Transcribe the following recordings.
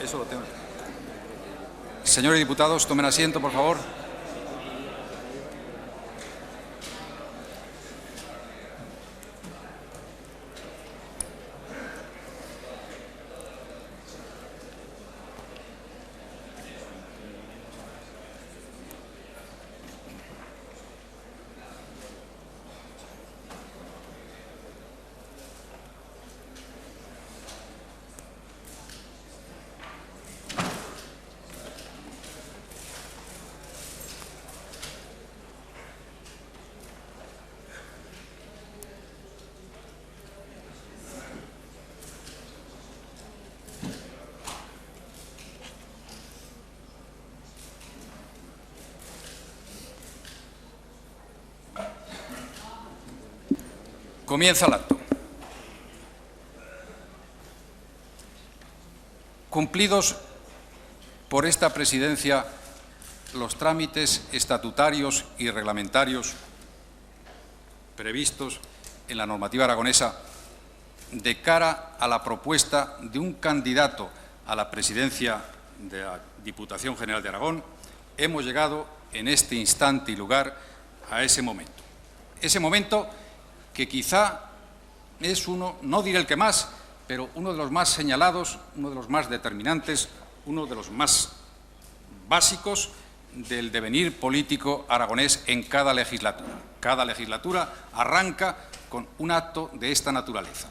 Eso lo tengo. Señores diputados, tomen asiento, por favor. Comienza el acto. Cumplidos por esta presidencia los trámites estatutarios y reglamentarios previstos en la normativa aragonesa de cara a la propuesta de un candidato a la presidencia de la Diputación General de Aragón, hemos llegado en este instante y lugar a ese momento. Ese momento que quizá es uno, no diré el que más, pero uno de los más señalados, uno de los más determinantes, uno de los más básicos del devenir político aragonés en cada legislatura. Cada legislatura arranca con un acto de esta naturaleza: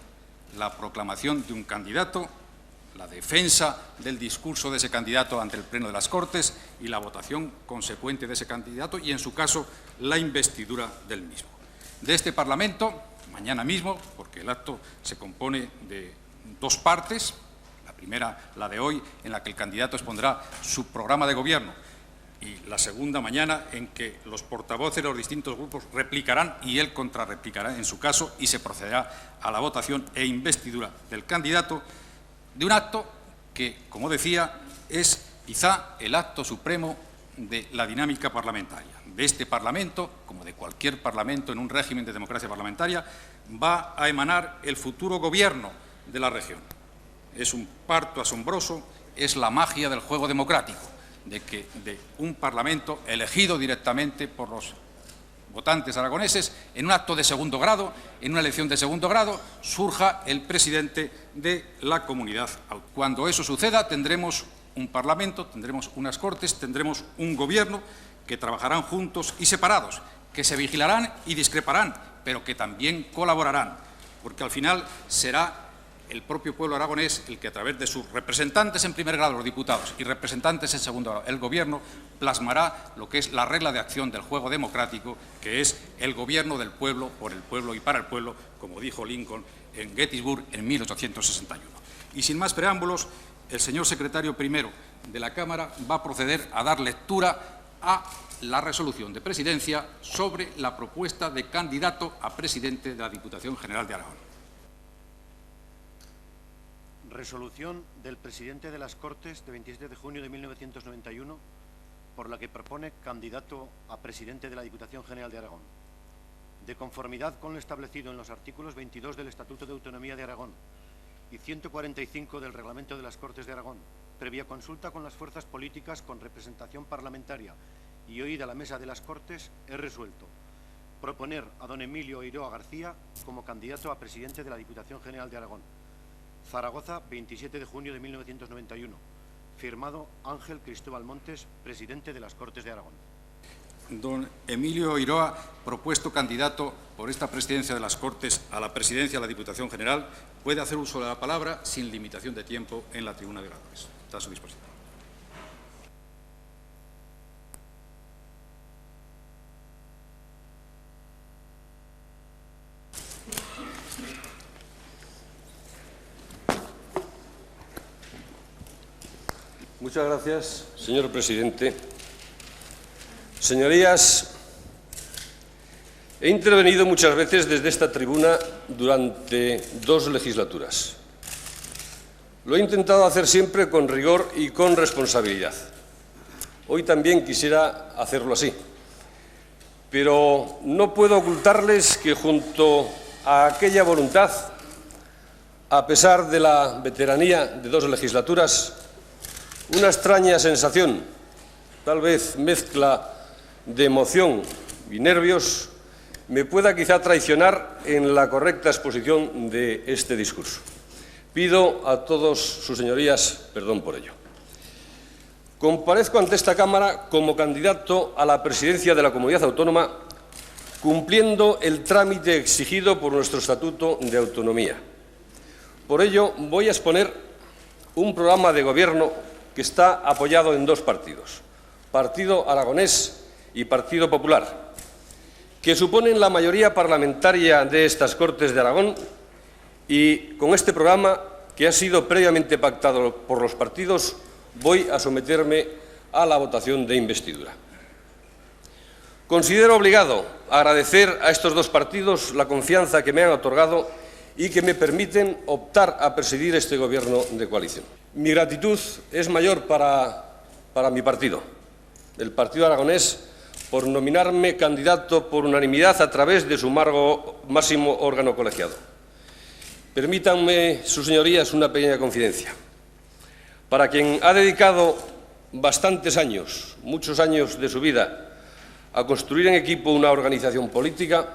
la proclamación de un candidato, la defensa del discurso de ese candidato ante el Pleno de las Cortes y la votación consecuente de ese candidato y, en su caso, la investidura del mismo. De este Parlamento, mañana mismo, porque el acto se compone de dos partes, la primera, la de hoy, en la que el candidato expondrá su programa de gobierno, y la segunda mañana, en que los portavoces de los distintos grupos replicarán y él contrarreplicará en su caso, y se procederá a la votación e investidura del candidato, de un acto que, como decía, es quizá el acto supremo de la dinámica parlamentaria. De este Parlamento, como de cualquier Parlamento en un régimen de democracia parlamentaria, va a emanar el futuro gobierno de la región. Es un parto asombroso, es la magia del juego democrático, de que de un Parlamento elegido directamente por los votantes aragoneses, en un acto de segundo grado, en una elección de segundo grado, surja el presidente de la comunidad autónoma. Cuando eso suceda, tendremos un Parlamento, tendremos unas Cortes, tendremos un gobierno que trabajarán juntos y separados, que se vigilarán y discreparán, pero que también colaborarán, porque al final será el propio pueblo aragonés el que, a través de sus representantes en primer grado, los diputados, y representantes en segundo grado, el Gobierno, plasmará lo que es la regla de acción del juego democrático, que es el gobierno del pueblo, por el pueblo y para el pueblo, como dijo Lincoln en Gettysburg en 1861. Y sin más preámbulos, el señor secretario primero de la Cámara va a proceder a dar lectura a la resolución de presidencia sobre la propuesta de candidato a presidente de la Diputación General de Aragón. Resolución del presidente de las Cortes de 27 de junio de 1991, por la que propone candidato a presidente de la Diputación General de Aragón. De conformidad con lo establecido en los artículos 22 del Estatuto de Autonomía de Aragón y 145 del Reglamento de las Cortes de Aragón, previa consulta con las fuerzas políticas con representación parlamentaria y oída la Mesa de las Cortes, es resuelto proponer a don Emilio Eiroa García como candidato a presidente de la Diputación General de Aragón. Zaragoza, 27 de junio de 1991. Firmado Ángel Cristóbal Montes, presidente de las Cortes de Aragón. Don Emilio Eiroa, propuesto candidato por esta presidencia de las Cortes a la presidencia de la Diputación General, puede hacer uso de la palabra sin limitación de tiempo en la tribuna de oradores. Está a su disposición. Muchas gracias, señor presidente. Señorías, he intervenido muchas veces desde esta tribuna durante 2 legislaturas. Lo he intentado hacer siempre con rigor y con responsabilidad. Hoy también quisiera hacerlo así. Pero no puedo ocultarles que junto a aquella voluntad, a pesar de la veteranía de 2 legislaturas, Una extraña sensación, tal vez mezcla de emoción y nervios, me pueda quizá traicionar en la correcta exposición de este discurso. Pido a todos sus señorías perdón por ello. Comparezco ante esta Cámara como candidato a la presidencia de la Comunidad Autónoma, cumpliendo el trámite exigido por nuestro Estatuto de Autonomía. Por ello, voy a exponer un programa de Gobierno que está apoyado en dos partidos, Partido Aragonés y Partido Popular, que suponen la mayoría parlamentaria de estas Cortes de Aragón, y con este programa, que ha sido previamente pactado por los partidos, voy a someterme a la votación de investidura. Considero obligado agradecer a estos dos partidos la confianza que me han otorgado y que me permiten optar a presidir este Gobierno de coalición. Mi gratitud es mayor para mi partido, el Partido Aragonés, por nominarme candidato por unanimidad a través de su máximo órgano colegiado. Permítanme, sus señorías, una pequeña confidencia. Para quien ha dedicado bastantes años, muchos años de su vida, a construir en equipo una organización política,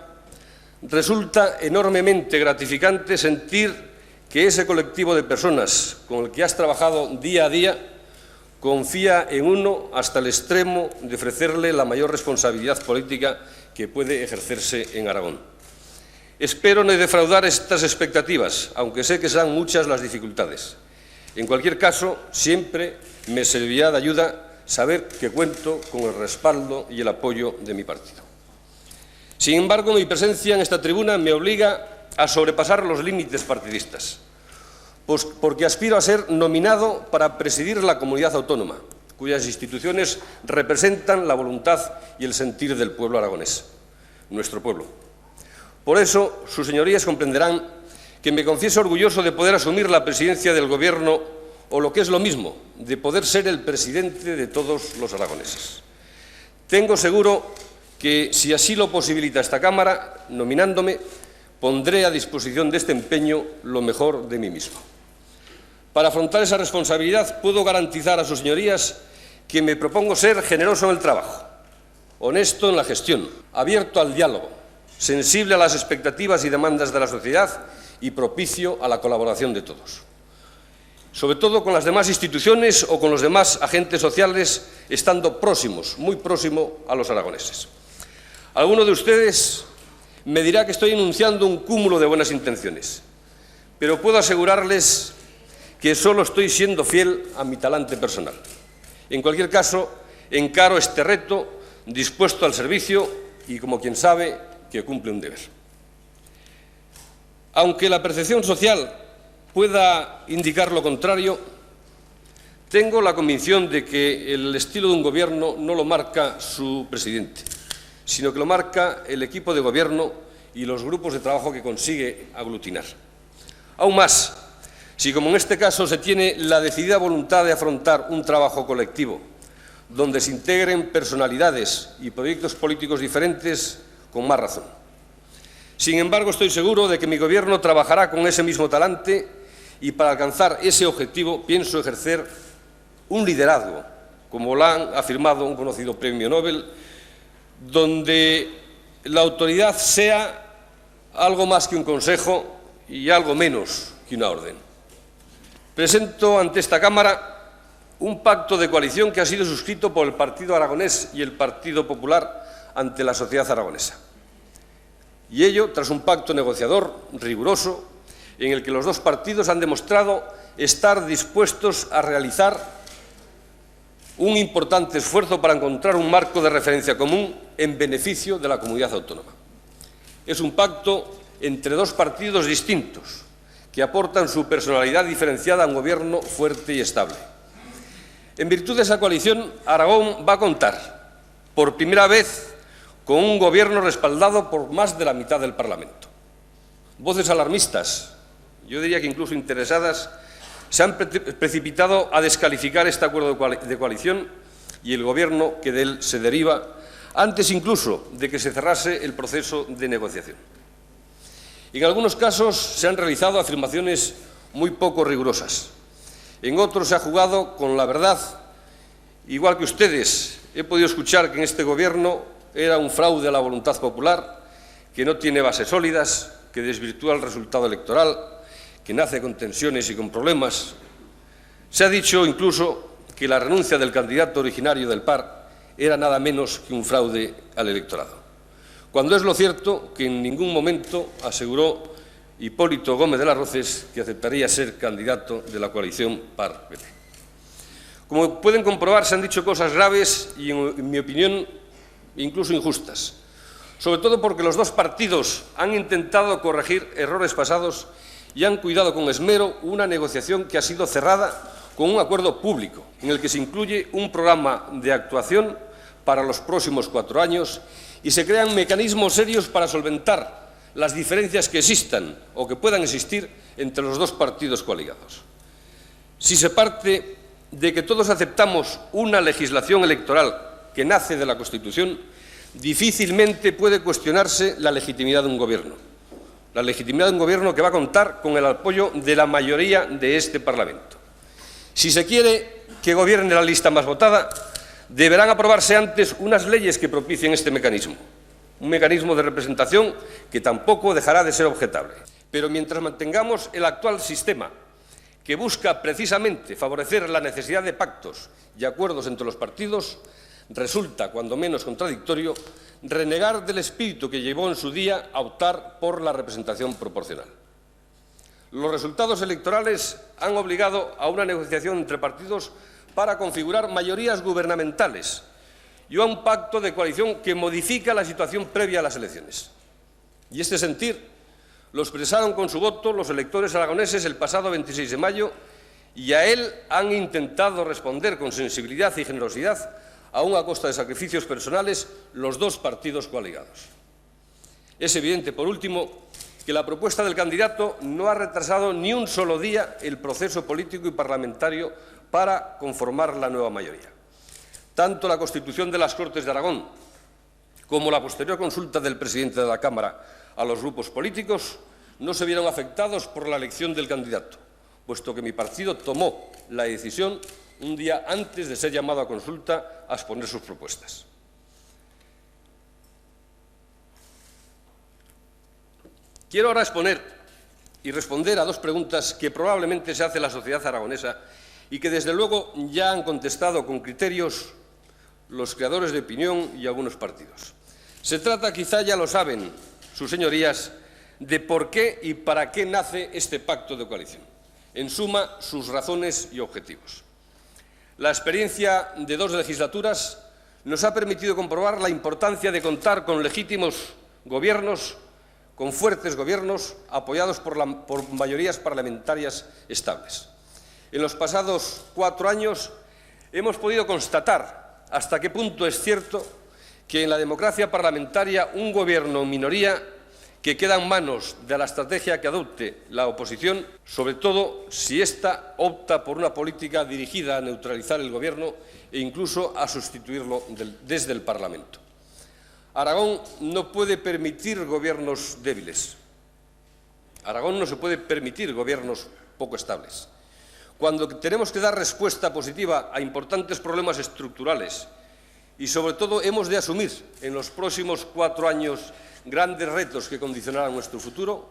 resulta enormemente gratificante sentir que ese colectivo de personas con el que has trabajado día a día confía en uno hasta el extremo de ofrecerle la mayor responsabilidad política que puede ejercerse en Aragón. Espero no defraudar estas expectativas, aunque sé que serán muchas las dificultades. En cualquier caso, siempre me servirá de ayuda saber que cuento con el respaldo y el apoyo de mi partido. Sin embargo, mi presencia en esta tribuna me obliga a sobrepasar los límites partidistas, pues porque aspiro a ser nominado para presidir la comunidad autónoma, cuyas instituciones representan la voluntad y el sentir del pueblo aragonés, nuestro pueblo. Por eso, sus señorías comprenderán que me confieso orgulloso de poder asumir la presidencia del Gobierno, o lo que es lo mismo, de poder ser el presidente de todos los aragoneses. Tengo seguro que, si así lo posibilita esta Cámara, nominándome, pondré a disposición de este empeño lo mejor de mí mismo. Para afrontar esa responsabilidad, puedo garantizar a sus señorías que me propongo ser generoso en el trabajo, honesto en la gestión, abierto al diálogo, sensible a las expectativas y demandas de la sociedad y propicio a la colaboración de todos. Sobre todo con las demás instituciones o con los demás agentes sociales, estando próximos, muy próximo a los aragoneses. Alguno de ustedes me dirá que estoy enunciando un cúmulo de buenas intenciones, pero puedo asegurarles que solo estoy siendo fiel a mi talante personal. En cualquier caso, encaro este reto dispuesto al servicio y como quien sabe que cumple un deber. Aunque la percepción social pueda indicar lo contrario, tengo la convicción de que el estilo de un Gobierno no lo marca su presidente, sino que lo marca el equipo de Gobierno y los grupos de trabajo que consigue aglutinar. Aún más, si como en este caso se tiene la decidida voluntad de afrontar un trabajo colectivo, donde se integren personalidades y proyectos políticos diferentes, con más razón. Sin embargo, estoy seguro de que mi Gobierno trabajará con ese mismo talante y para alcanzar ese objetivo pienso ejercer un liderazgo, como lo han afirmado un conocido premio Nobel, donde la autoridad sea algo más que un consejo y algo menos que una orden. Presento ante esta Cámara un pacto de coalición que ha sido suscrito por el Partido Aragonés y el Partido Popular ante la sociedad aragonesa. Y ello tras un pacto negociador riguroso en el que los dos partidos han demostrado estar dispuestos a realizar un importante esfuerzo para encontrar un marco de referencia común en beneficio de la comunidad autónoma. Es un pacto entre dos partidos distintos que aportan su personalidad diferenciada a un Gobierno fuerte y estable. En virtud de esa coalición, Aragón va a contar, por primera vez, con un Gobierno respaldado por más de la mitad del Parlamento. Voces alarmistas, yo diría que incluso interesadas, se han precipitado a descalificar este acuerdo de coalición y el Gobierno que de él se deriva, antes incluso de que se cerrase el proceso de negociación. En algunos casos se han realizado afirmaciones muy poco rigurosas. En otros se ha jugado con la verdad, igual que ustedes. He podido escuchar que en este Gobierno era un fraude a la voluntad popular, que no tiene bases sólidas, que desvirtúa el resultado electoral, que nace con tensiones y con problemas. Se ha dicho incluso que la renuncia del candidato originario del PAR era nada menos que un fraude al electorado, cuando es lo cierto que en ningún momento aseguró Hipólito Gómez de las Rozas que aceptaría ser candidato de la coalición PAR-PP. Como pueden comprobar, se han dicho cosas graves y, en mi opinión, incluso injustas, sobre todo porque los dos partidos han intentado corregir errores pasados y han cuidado con esmero una negociación que ha sido cerrada con un acuerdo público, en el que se incluye un programa de actuación para los próximos 4 años y se crean mecanismos serios para solventar las diferencias que existan o que puedan existir entre los dos partidos coaligados. Si se parte de que todos aceptamos una legislación electoral que nace de la Constitución, difícilmente puede cuestionarse la legitimidad de un Gobierno. La legitimidad de un Gobierno que va a contar con el apoyo de la mayoría de este Parlamento. Si se quiere que gobierne la lista más votada, deberán aprobarse antes unas leyes que propicien este mecanismo, un mecanismo de representación que tampoco dejará de ser objetable. Pero mientras mantengamos el actual sistema, que busca precisamente favorecer la necesidad de pactos y acuerdos entre los partidos, resulta, cuando menos contradictorio, renegar del espíritu que llevó en su día a optar por la representación proporcional. Los resultados electorales han obligado a una negociación entre partidos para configurar mayorías gubernamentales y a un pacto de coalición que modifica la situación previa a las elecciones. Y este sentir lo expresaron con su voto los electores aragoneses el pasado 26 de mayo y a él han intentado responder con sensibilidad y generosidad, aún a costa de sacrificios personales, los dos partidos coaligados. Es evidente, por último, que la propuesta del candidato no ha retrasado ni un solo día el proceso político y parlamentario para conformar la nueva mayoría. Tanto la constitución de las Cortes de Aragón como la posterior consulta del presidente de la Cámara a los grupos políticos no se vieron afectados por la elección del candidato, puesto que mi partido tomó la decisión un día antes de ser llamado a consulta a exponer sus propuestas. Quiero ahora exponer y responder a dos preguntas que probablemente se hace la sociedad aragonesa y que, desde luego, ya han contestado con criterios los creadores de opinión y algunos partidos. Se trata, quizá ya lo saben sus señorías, de por qué y para qué nace este pacto de coalición. En suma, sus razones y objetivos. La experiencia de 2 legislaturas nos ha permitido comprobar la importancia de contar con legítimos gobiernos, con fuertes gobiernos apoyados por mayorías parlamentarias estables. En los pasados 4 años hemos podido constatar hasta qué punto es cierto que en la democracia parlamentaria un gobierno en minoría que queda en manos de la estrategia que adopte la oposición, sobre todo si ésta opta por una política dirigida a neutralizar el gobierno e incluso a sustituirlo desde el Parlamento. Aragón no puede permitir gobiernos débiles. Aragón no se puede permitir gobiernos poco estables. Cuando tenemos que dar respuesta positiva a importantes problemas estructurales y, sobre todo, hemos de asumir en los próximos 4 años grandes retos que condicionarán nuestro futuro,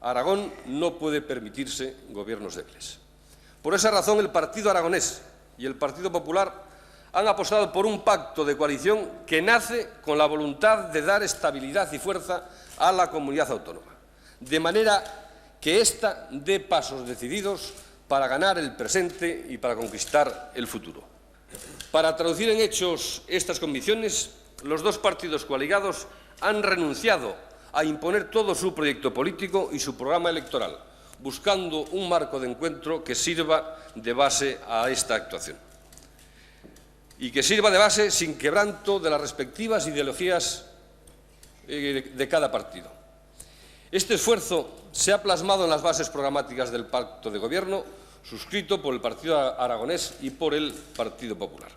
Aragón no puede permitirse gobiernos débiles. Por esa razón, el Partido Aragonés y el Partido Popular han apostado por un pacto de coalición que nace con la voluntad de dar estabilidad y fuerza a la comunidad autónoma, de manera que ésta dé pasos decididos para ganar el presente y para conquistar el futuro. Para traducir en hechos estas convicciones, los dos partidos coaligados han renunciado a imponer todo su proyecto político y su programa electoral, buscando un marco de encuentro que sirva de base a esta actuación y que sirva de base sin quebranto de las respectivas ideologías de cada partido. Este esfuerzo se ha plasmado en las bases programáticas del Pacto de Gobierno, suscrito por el Partido Aragonés y por el Partido Popular.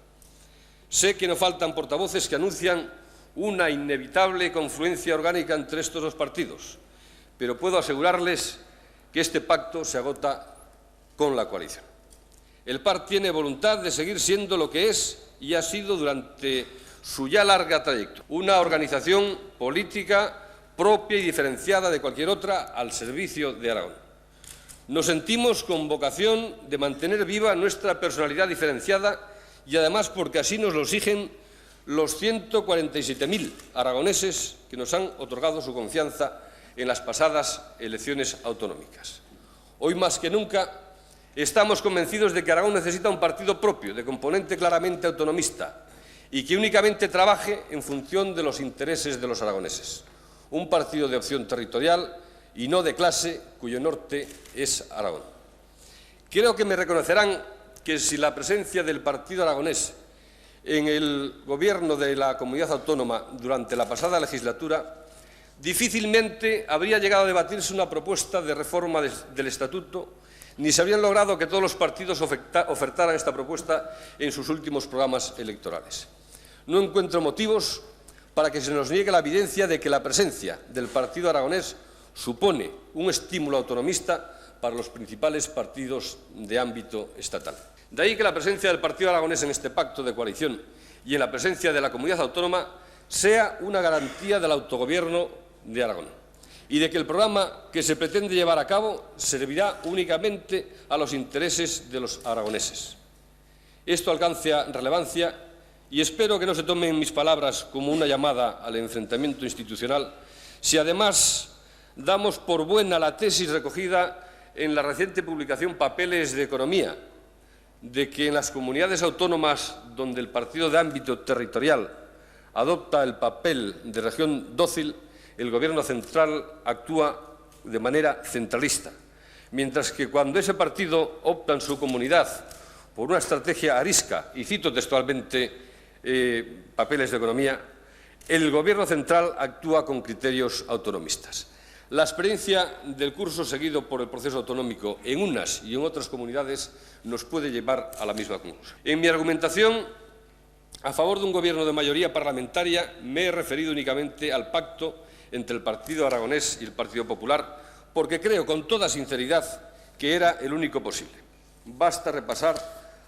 Sé que no faltan portavoces que anuncian una inevitable confluencia orgánica entre estos dos partidos, pero puedo asegurarles que este pacto se agota con la coalición. El PAR tiene voluntad de seguir siendo lo que es y ha sido durante su ya larga trayectoria, una organización política propia y diferenciada de cualquier otra al servicio de Aragón. Nos sentimos con vocación de mantener viva nuestra personalidad diferenciada y además porque así nos lo exigen los 147.000 aragoneses que nos han otorgado su confianza en las pasadas elecciones autonómicas. Hoy más que nunca estamos convencidos de que Aragón necesita un partido propio, de componente claramente autonomista y que únicamente trabaje en función de los intereses de los aragoneses. Un partido de opción territorial y no de clase, cuyo norte es Aragón. Creo que me reconocerán que si la presencia del Partido Aragonés en el Gobierno de la Comunidad Autónoma durante la pasada legislatura, difícilmente habría llegado a debatirse una propuesta de reforma del Estatuto, ni se habrían logrado que todos los partidos ofertaran esta propuesta en sus últimos programas electorales. No encuentro motivos para que se nos niegue la evidencia de que la presencia del Partido Aragonés supone un estímulo autonomista para los principales partidos de ámbito estatal. De ahí que la presencia del Partido Aragonés en este pacto de coalición y en la presencia de la comunidad autónoma sea una garantía del autogobierno de Aragón y de que el programa que se pretende llevar a cabo servirá únicamente a los intereses de los aragoneses. Esto alcanza relevancia y espero que no se tomen mis palabras como una llamada al enfrentamiento institucional si además damos por buena la tesis recogida en la reciente publicación Papeles de Economía, de que en las comunidades autónomas donde el partido de ámbito territorial adopta el papel de región dócil, el Gobierno central actúa de manera centralista, mientras que cuando ese partido opta en su comunidad por una estrategia arisca, y cito textualmente Papeles de Economía, el Gobierno central actúa con criterios autonomistas. La experiencia del curso seguido por el proceso autonómico en unas y en otras comunidades nos puede llevar a la misma conclusión. En mi argumentación a favor de un Gobierno de mayoría parlamentaria me he referido únicamente al pacto entre el Partido Aragonés y el Partido Popular, porque creo con toda sinceridad que era el único posible. Basta repasar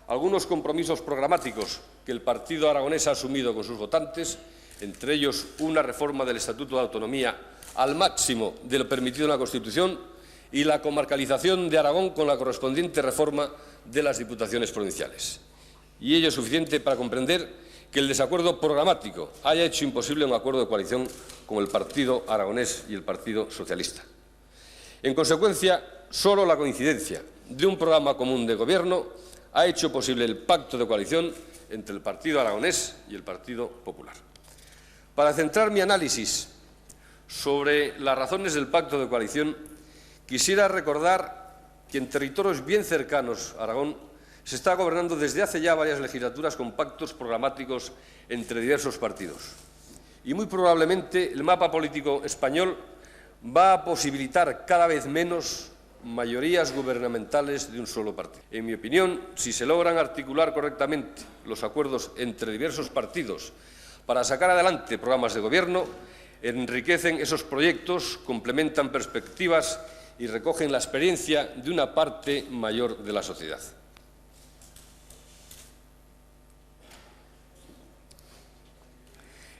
algunos compromisos programáticos que el Partido Aragonés ha asumido con sus votantes, entre ellos una reforma del Estatuto de Autonomía al máximo de lo permitido en la Constitución y la comarcalización de Aragón con la correspondiente reforma de las diputaciones provinciales. Y ello es suficiente para comprender que el desacuerdo programático haya hecho imposible un acuerdo de coalición con el Partido Aragonés y el Partido Socialista. En consecuencia, solo la coincidencia de un programa común de Gobierno ha hecho posible el pacto de coalición entre el Partido Aragonés y el Partido Popular. Para centrar mi análisis sobre las razones del pacto de coalición, quisiera recordar que en territorios bien cercanos a Aragón se está gobernando desde hace ya varias legislaturas con pactos programáticos entre diversos partidos. Y muy probablemente el mapa político español va a posibilitar cada vez menos mayorías gubernamentales de un solo partido. En mi opinión, si se logran articular correctamente los acuerdos entre diversos partidos para sacar adelante programas de gobierno, enriquecen esos proyectos, complementan perspectivas y recogen la experiencia de una parte mayor de la sociedad.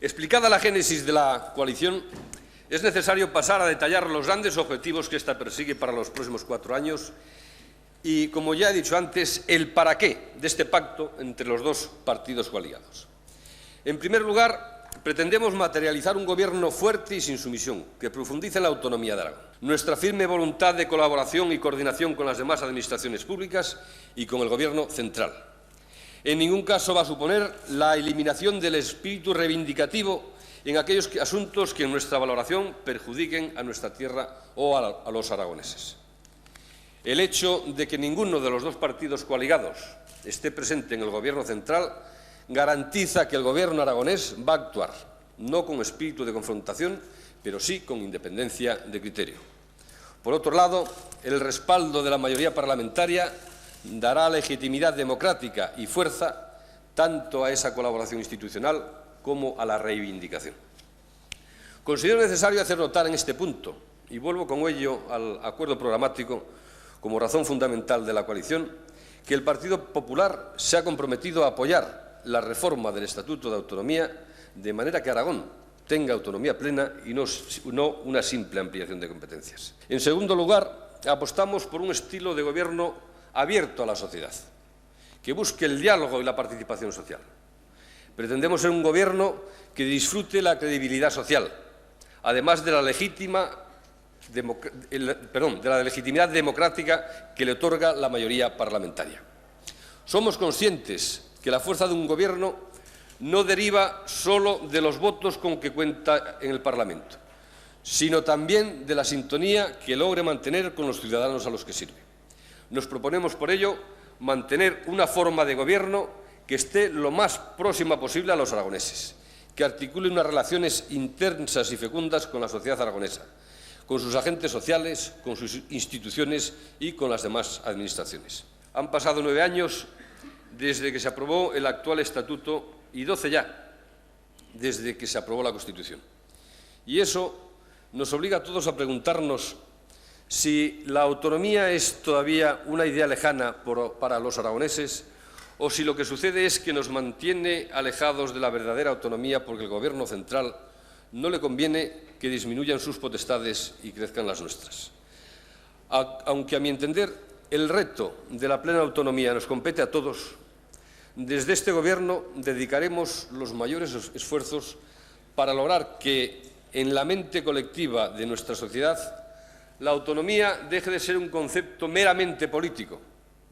Explicada la génesis de la coalición, es necesario pasar a detallar los grandes objetivos que ésta persigue para los próximos 4 años y, como ya he dicho antes, el para qué de este pacto entre los dos partidos coaligados. En primer lugar, pretendemos materializar un Gobierno fuerte y sin sumisión, que profundice en la autonomía de Aragón. Nuestra firme voluntad de colaboración y coordinación con las demás administraciones públicas y con el Gobierno central. En ningún caso va a suponer la eliminación del espíritu reivindicativo en aquellos asuntos que en nuestra valoración perjudiquen a nuestra tierra o a los aragoneses. El hecho de que ninguno de los dos partidos coaligados esté presente en el Gobierno central garantiza que el Gobierno aragonés va a actuar, no con espíritu de confrontación, pero sí con independencia de criterio. Por otro lado, el respaldo de la mayoría parlamentaria dará legitimidad democrática y fuerza tanto a esa colaboración institucional como a la reivindicación. Considero necesario hacer notar en este punto, y vuelvo con ello al acuerdo programático como razón fundamental de la coalición, que el Partido Popular se ha comprometido a apoyar la reforma del Estatuto de Autonomía de manera que Aragón tenga autonomía plena y no una simple ampliación de competencias. En segundo lugar, apostamos por un estilo de gobierno abierto a la sociedad, que busque el diálogo y la participación social. Pretendemos ser un gobierno que disfrute la credibilidad social, además de la legitimidad democrática que le otorga la mayoría parlamentaria. Somos conscientes que la fuerza de un gobierno no deriva solo de los votos con que cuenta en el Parlamento, sino también de la sintonía que logre mantener con los ciudadanos a los que sirve. Nos proponemos, por ello, mantener una forma de gobierno que esté lo más próxima posible a los aragoneses, que articule unas relaciones intensas y fecundas con la sociedad aragonesa, con sus agentes sociales, con sus instituciones y con las demás administraciones. Han pasado 9 años desde que se aprobó el actual Estatuto y 12 ya desde que se aprobó la Constitución. Y eso nos obliga a todos a preguntarnos si la autonomía es todavía una idea lejana para los aragoneses o si lo que sucede es que nos mantiene alejados de la verdadera autonomía porque el Gobierno central no le conviene que disminuyan sus potestades y crezcan las nuestras. Aunque, a mi entender, el reto de la plena autonomía nos compete a todos, desde este Gobierno dedicaremos los mayores esfuerzos para lograr que, en la mente colectiva de nuestra sociedad, la autonomía deje de ser un concepto meramente político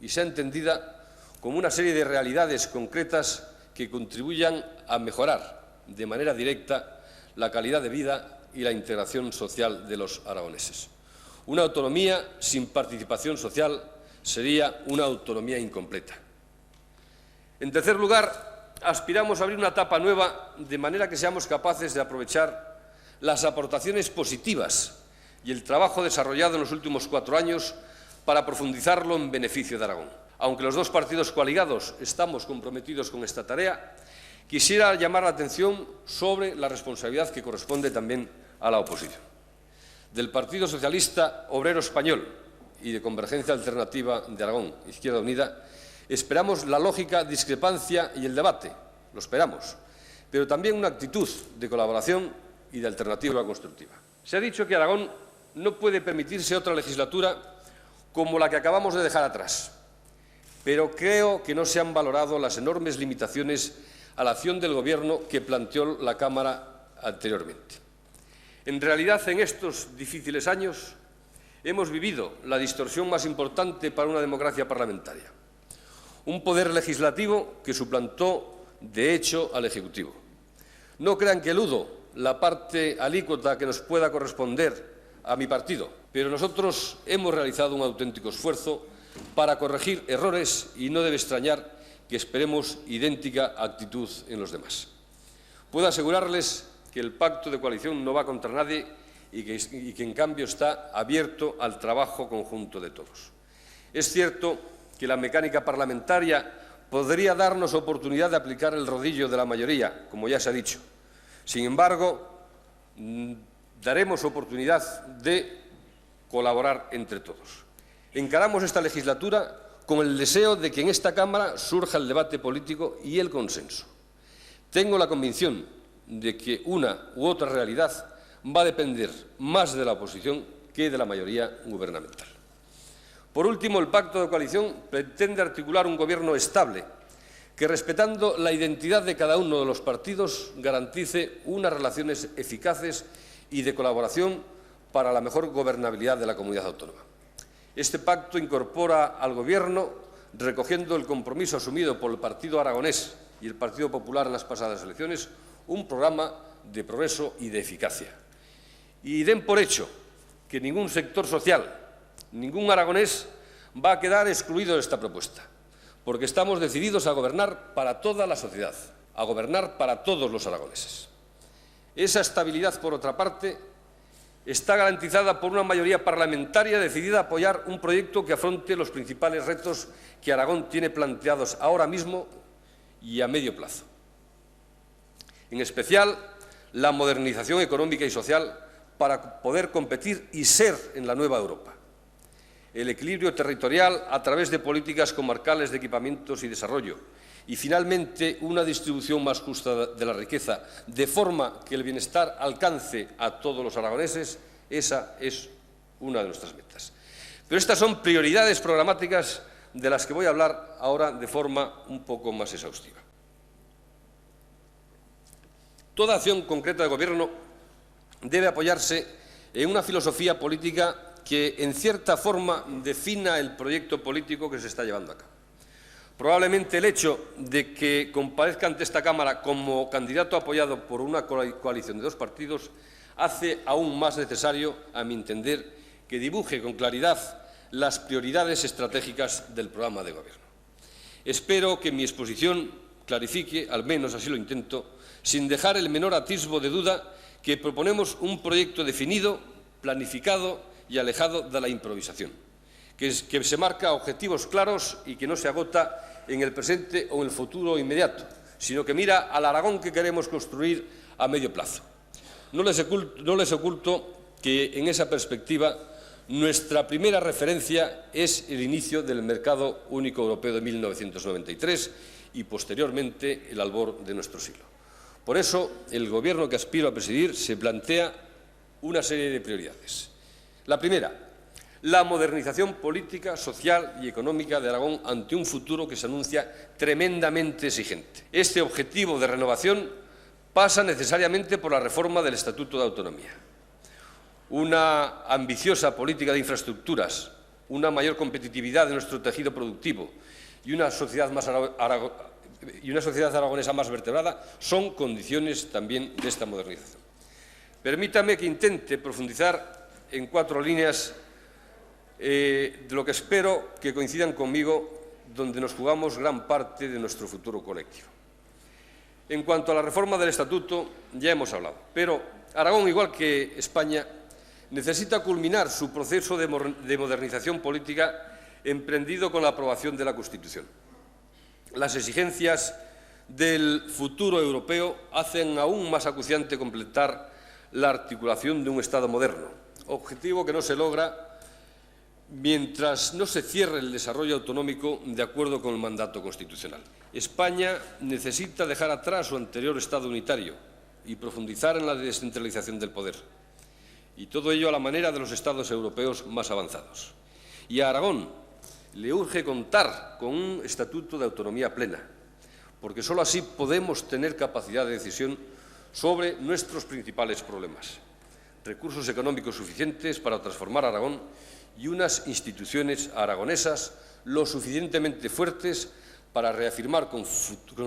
y sea entendida como una serie de realidades concretas que contribuyan a mejorar de manera directa la calidad de vida y la integración social de los aragoneses. Una autonomía sin participación social sería una autonomía incompleta. En tercer lugar, aspiramos a abrir una etapa nueva de manera que seamos capaces de aprovechar las aportaciones positivas y el trabajo desarrollado en los últimos 4 años para profundizarlo en beneficio de Aragón. Aunque los dos partidos coaligados estamos comprometidos con esta tarea, quisiera llamar la atención sobre la responsabilidad que corresponde también a la oposición. Del Partido Socialista Obrero Español y de Convergencia Alternativa de Aragón, Izquierda Unida, esperamos la lógica discrepancia y el debate, lo esperamos, pero también una actitud de colaboración y de alternativa constructiva. Se ha dicho que Aragón no puede permitirse otra legislatura como la que acabamos de dejar atrás, pero creo que no se han valorado las enormes limitaciones a la acción del Gobierno que planteó la Cámara anteriormente. En realidad, en estos difíciles años hemos vivido la distorsión más importante para una democracia parlamentaria. Un poder legislativo que suplantó, de hecho, al Ejecutivo. No crean que eludo la parte alícuota que nos pueda corresponder a mi partido, pero nosotros hemos realizado un auténtico esfuerzo para corregir errores y no debe extrañar que esperemos idéntica actitud en los demás. Puedo asegurarles que el pacto de coalición no va contra nadie y que en cambio está abierto al trabajo conjunto de todos. Es cierto que la mecánica parlamentaria podría darnos oportunidad de aplicar el rodillo de la mayoría, como ya se ha dicho. Sin embargo, daremos oportunidad de colaborar entre todos. Encaramos esta legislatura con el deseo de que en esta Cámara surja el debate político y el consenso. Tengo la convicción de que una u otra realidad va a depender más de la oposición que de la mayoría gubernamental. Por último, el pacto de coalición pretende articular un gobierno estable que, respetando la identidad de cada uno de los partidos, garantice unas relaciones eficaces y de colaboración para la mejor gobernabilidad de la comunidad autónoma. Este pacto incorpora al Gobierno, recogiendo el compromiso asumido por el Partido Aragonés y el Partido Popular en las pasadas elecciones, un programa de progreso y de eficacia. Y den por hecho que ningún sector social, ningún aragonés va a quedar excluido de esta propuesta, porque estamos decididos a gobernar para toda la sociedad, a gobernar para todos los aragoneses. Esa estabilidad, por otra parte, está garantizada por una mayoría parlamentaria decidida a apoyar un proyecto que afronte los principales retos que Aragón tiene planteados ahora mismo y a medio plazo. En especial, la modernización económica y social para poder competir y ser en la nueva Europa. el equilibrio territorial a través de políticas comarcales de equipamientos y desarrollo, y, finalmente, una distribución más justa de la riqueza, de forma que el bienestar alcance a todos los aragoneses. Esa es una de nuestras metas. Pero estas son prioridades programáticas de las que voy a hablar ahora de forma un poco más exhaustiva. Toda acción concreta del Gobierno debe apoyarse en una filosofía política que, en cierta forma, defina el proyecto político que se está llevando a cabo. Probablemente el hecho de que comparezca ante esta Cámara como candidato apoyado por una coalición de dos partidos hace aún más necesario, a mi entender, que dibuje con claridad las prioridades estratégicas del programa de Gobierno. Espero que mi exposición clarifique, al menos así lo intento, sin dejar el menor atisbo de duda, que proponemos un proyecto definido, planificado y alejado de la improvisación, que se marca objetivos claros y que no se agota en el presente o en el futuro inmediato, sino que mira al Aragón que queremos construir a medio plazo. No les oculto que, en esa perspectiva, nuestra primera referencia es el inicio del Mercado Único Europeo de 1993 y, posteriormente, el albor de nuestro siglo. Por eso, el Gobierno que aspiro a presidir se plantea una serie de prioridades. La primera, la modernización política, social y económica de Aragón ante un futuro que se anuncia tremendamente exigente. Este objetivo de renovación pasa necesariamente por la reforma del Estatuto de Autonomía, una ambiciosa política de infraestructuras, una mayor competitividad de nuestro tejido productivo y una sociedad aragonesa más vertebrada son condiciones también de esta modernización. Permítame que intente profundizar en 4 líneas de lo que espero que coincidan conmigo, donde nos jugamos gran parte de nuestro futuro colectivo. En cuanto a la reforma del Estatuto, ya hemos hablado, pero Aragón, igual que España, necesita culminar su proceso de modernización política emprendido con la aprobación de la Constitución. Las exigencias del futuro europeo hacen aún más acuciante completar la articulación de un Estado moderno, objetivo que no se logra mientras no se cierre el desarrollo autonómico de acuerdo con el mandato constitucional. España necesita dejar atrás su anterior Estado unitario y profundizar en la descentralización del poder, y todo ello a la manera de los Estados europeos más avanzados. Y a Aragón le urge contar con un estatuto de autonomía plena, porque sólo así podemos tener capacidad de decisión sobre nuestros principales problemas, recursos económicos suficientes para transformar Aragón y unas instituciones aragonesas lo suficientemente fuertes para reafirmar con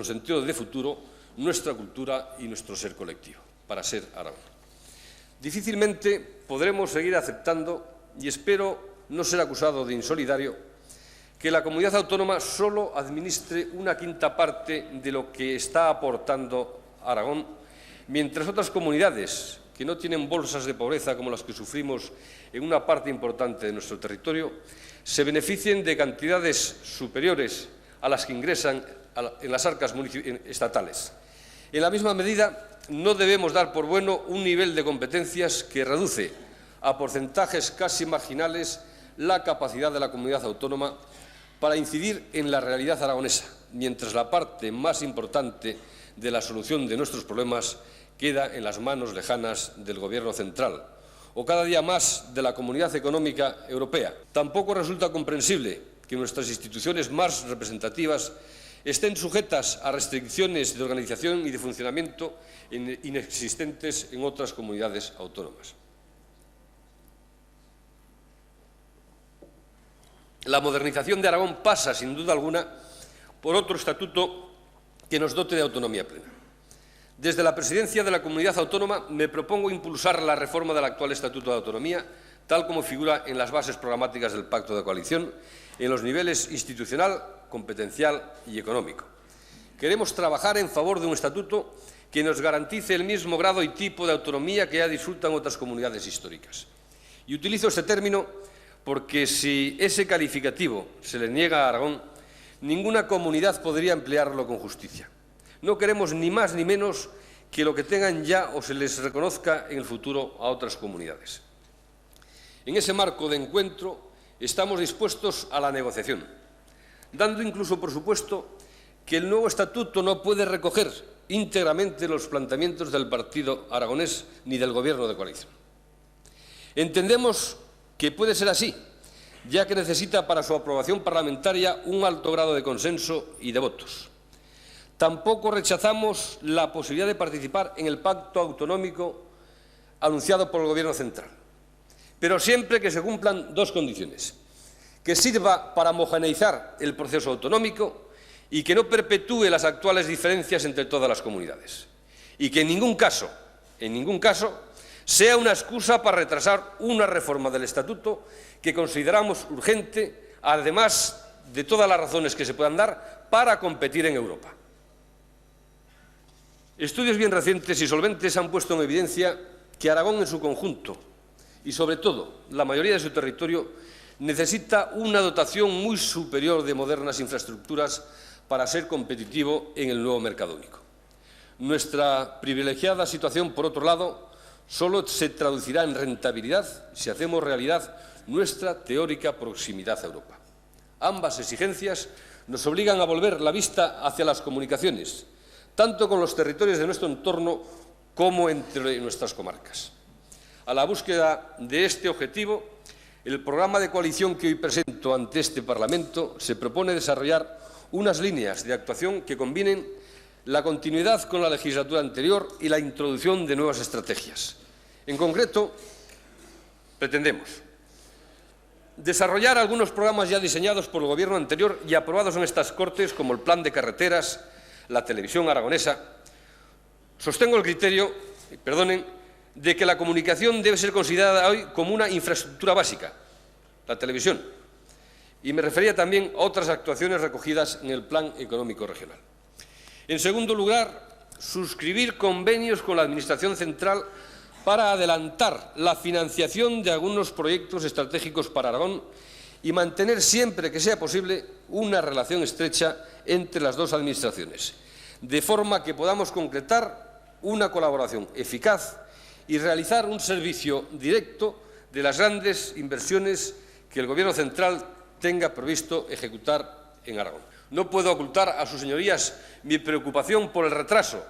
sentido de futuro nuestra cultura y nuestro ser colectivo, para ser Aragón. Difícilmente podremos seguir aceptando, y espero no ser acusado de insolidario, que la comunidad autónoma solo administre una quinta parte de lo que está aportando Aragón, mientras otras comunidades que no tienen bolsas de pobreza como las que sufrimos en una parte importante de nuestro territorio, se beneficien de cantidades superiores a las que ingresan en las arcas estatales. En la misma medida, no debemos dar por bueno un nivel de competencias que reduce a porcentajes casi marginales la capacidad de la comunidad autónoma para incidir en la realidad aragonesa, mientras la parte más importante de la solución de nuestros problemas queda en las manos lejanas del Gobierno central o cada día más de la Comunidad Económica Europea. Tampoco resulta comprensible que nuestras instituciones más representativas estén sujetas a restricciones de organización y de funcionamiento inexistentes en otras comunidades autónomas. La modernización de Aragón pasa, sin duda alguna, por otro estatuto que nos dote de autonomía plena. Desde la presidencia de la comunidad autónoma me propongo impulsar la reforma del actual Estatuto de Autonomía, tal como figura en las bases programáticas del Pacto de Coalición, en los niveles institucional, competencial y económico. Queremos trabajar en favor de un estatuto que nos garantice el mismo grado y tipo de autonomía que ya disfrutan otras comunidades históricas. Y utilizo este término porque si ese calificativo se le niega a Aragón, ninguna comunidad podría emplearlo con justicia. No queremos ni más ni menos que lo que tengan ya o se les reconozca en el futuro a otras comunidades. En ese marco de encuentro estamos dispuestos a la negociación, dando incluso por supuesto que el nuevo estatuto no puede recoger íntegramente los planteamientos del Partido Aragonés ni del Gobierno de coalición. Entendemos que puede ser así, ya que necesita para su aprobación parlamentaria un alto grado de consenso y de votos. Tampoco rechazamos la posibilidad de participar en el pacto autonómico anunciado por el Gobierno central, pero siempre que se cumplan dos condiciones: que sirva para homogeneizar el proceso autonómico y que no perpetúe las actuales diferencias entre todas las comunidades, y que en ningún caso, sea una excusa para retrasar una reforma del Estatuto que consideramos urgente, además de todas las razones que se puedan dar para competir en Europa. Estudios bien recientes y solventes han puesto en evidencia que Aragón en su conjunto y, sobre todo, la mayoría de su territorio necesita una dotación muy superior de modernas infraestructuras para ser competitivo en el nuevo mercado único. Nuestra privilegiada situación, por otro lado, solo se traducirá en rentabilidad si hacemos realidad nuestra teórica proximidad a Europa. Ambas exigencias nos obligan a volver la vista hacia las comunicaciones, tanto con los territorios de nuestro entorno como entre nuestras comarcas. A la búsqueda de este objetivo, el programa de coalición que hoy presento ante este Parlamento se propone desarrollar unas líneas de actuación que combinen la continuidad con la legislatura anterior y la introducción de nuevas estrategias. En concreto, pretendemos desarrollar algunos programas ya diseñados por el Gobierno anterior y aprobados en estas Cortes, como el Plan de Carreteras, la televisión aragonesa. Sostengo el criterio, de que la comunicación debe ser considerada hoy como una infraestructura básica, la televisión, y me refería también a otras actuaciones recogidas en el Plan Económico Regional. En segundo lugar, suscribir convenios con la Administración central para adelantar la financiación de algunos proyectos estratégicos para Aragón y mantener siempre que sea posible una relación estrecha entre las dos administraciones, de forma que podamos concretar una colaboración eficaz y realizar un servicio directo de las grandes inversiones que el Gobierno central tenga previsto ejecutar en Aragón. No puedo ocultar a sus señorías mi preocupación por el retraso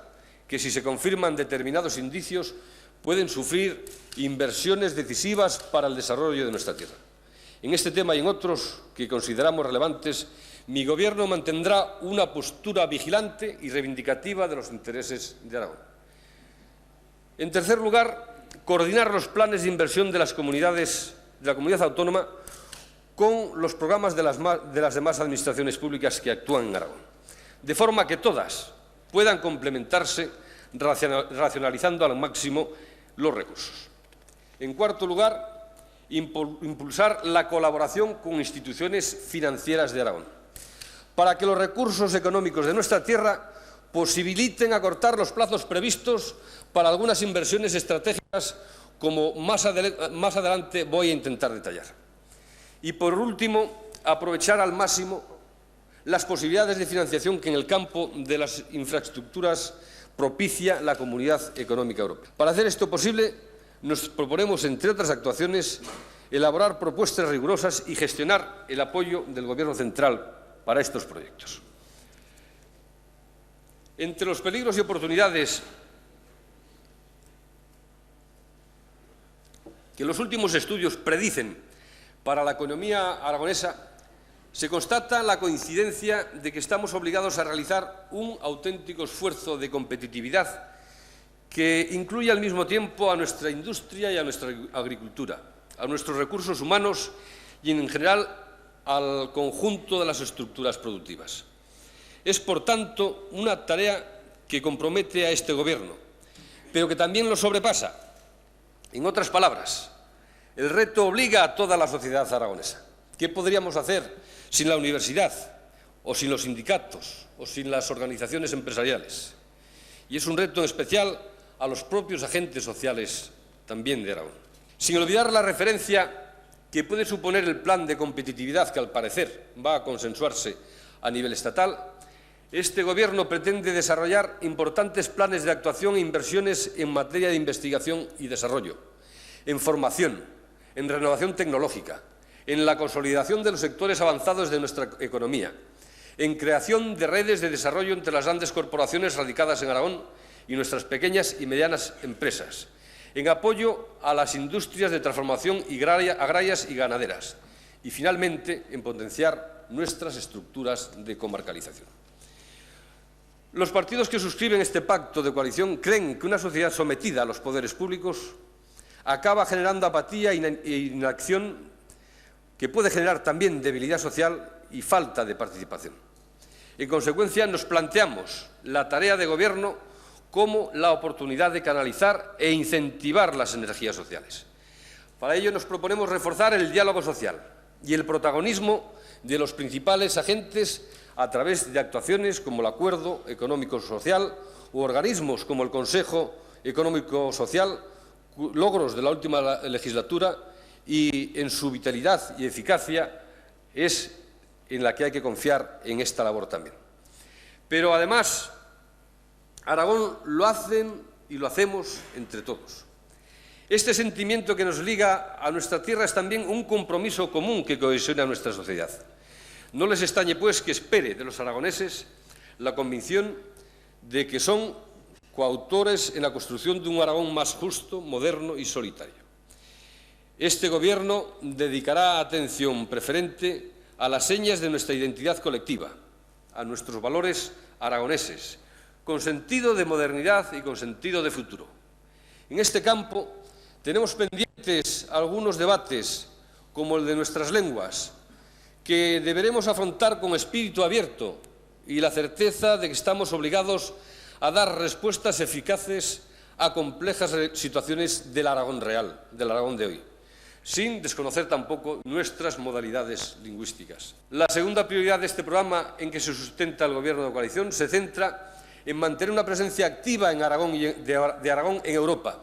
que, si se confirman determinados indicios, pueden sufrir inversiones decisivas para el desarrollo de nuestra tierra. En este tema y en otros que consideramos relevantes, mi Gobierno mantendrá una postura vigilante y reivindicativa de los intereses de Aragón. En tercer lugar, coordinar los planes de inversión de la comunidad autónoma con los programas de las demás administraciones públicas que actúan en Aragón, de forma que todas puedan complementarse, racionalizando al máximo los recursos. En cuarto lugar, impulsar la colaboración con instituciones financieras de Aragón, para que los recursos económicos de nuestra tierra posibiliten acortar los plazos previstos para algunas inversiones estratégicas, como más adelante voy a intentar detallar. Y, por último, aprovechar al máximo las posibilidades de financiación que en el campo de las infraestructuras propicia la Comunidad Económica Europea. Para hacer esto posible, nos proponemos, entre otras actuaciones, elaborar propuestas rigurosas y gestionar el apoyo del Gobierno central para estos proyectos. Entre los peligros y oportunidades que los últimos estudios predicen para la economía aragonesa, se constata la coincidencia de que estamos obligados a realizar un auténtico esfuerzo de competitividad que incluye al mismo tiempo a nuestra industria y a nuestra agricultura, a nuestros recursos humanos y, en general, al conjunto de las estructuras productivas. Es, por tanto, una tarea que compromete a este Gobierno, pero que también lo sobrepasa. En otras palabras, el reto obliga a toda la sociedad aragonesa. ¿Qué podríamos hacer sin la universidad, o sin los sindicatos, o sin las organizaciones empresariales? Y es un reto en especial a los propios agentes sociales también de Aragón. Sin olvidar la referencia que puede suponer el plan de competitividad que, al parecer, va a consensuarse a nivel estatal, este Gobierno pretende desarrollar importantes planes de actuación e inversiones en materia de investigación y desarrollo, en formación, en renovación tecnológica, en la consolidación de los sectores avanzados de nuestra economía, en creación de redes de desarrollo entre las grandes corporaciones radicadas en Aragón y nuestras pequeñas y medianas empresas, en apoyo a las industrias de transformación agrarias y ganaderas y, finalmente, en potenciar nuestras estructuras de comarcalización. Los partidos que suscriben este pacto de coalición creen que una sociedad sometida a los poderes públicos acaba generando apatía e inacción, que puede generar también debilidad social y falta de participación. En consecuencia, nos planteamos la tarea de Gobierno como la oportunidad de canalizar e incentivar las energías sociales. Para ello nos proponemos reforzar el diálogo social y el protagonismo de los principales agentes a través de actuaciones como el Acuerdo Económico-Social u organismos como el Consejo Económico-Social, logros de la última legislatura, y en su vitalidad y eficacia es en la que hay que confiar en esta labor también. Pero, además, Aragón lo hacen y lo hacemos entre todos. Este sentimiento que nos liga a nuestra tierra es también un compromiso común que cohesiona a nuestra sociedad. No les extrañe, pues, que espere de los aragoneses la convicción de que son coautores en la construcción de un Aragón más justo, moderno y solidario. Este Gobierno dedicará atención preferente a las señas de nuestra identidad colectiva, a nuestros valores aragoneses, con sentido de modernidad y con sentido de futuro. En este campo tenemos pendientes algunos debates, como el de nuestras lenguas, que deberemos afrontar con espíritu abierto y la certeza de que estamos obligados a dar respuestas eficaces a complejas situaciones del Aragón real, del Aragón de hoy, sin desconocer tampoco nuestras modalidades lingüísticas. La segunda prioridad de este programa en que se sustenta el Gobierno de coalición se centra en mantener una presencia activa en Aragón de Aragón en Europa,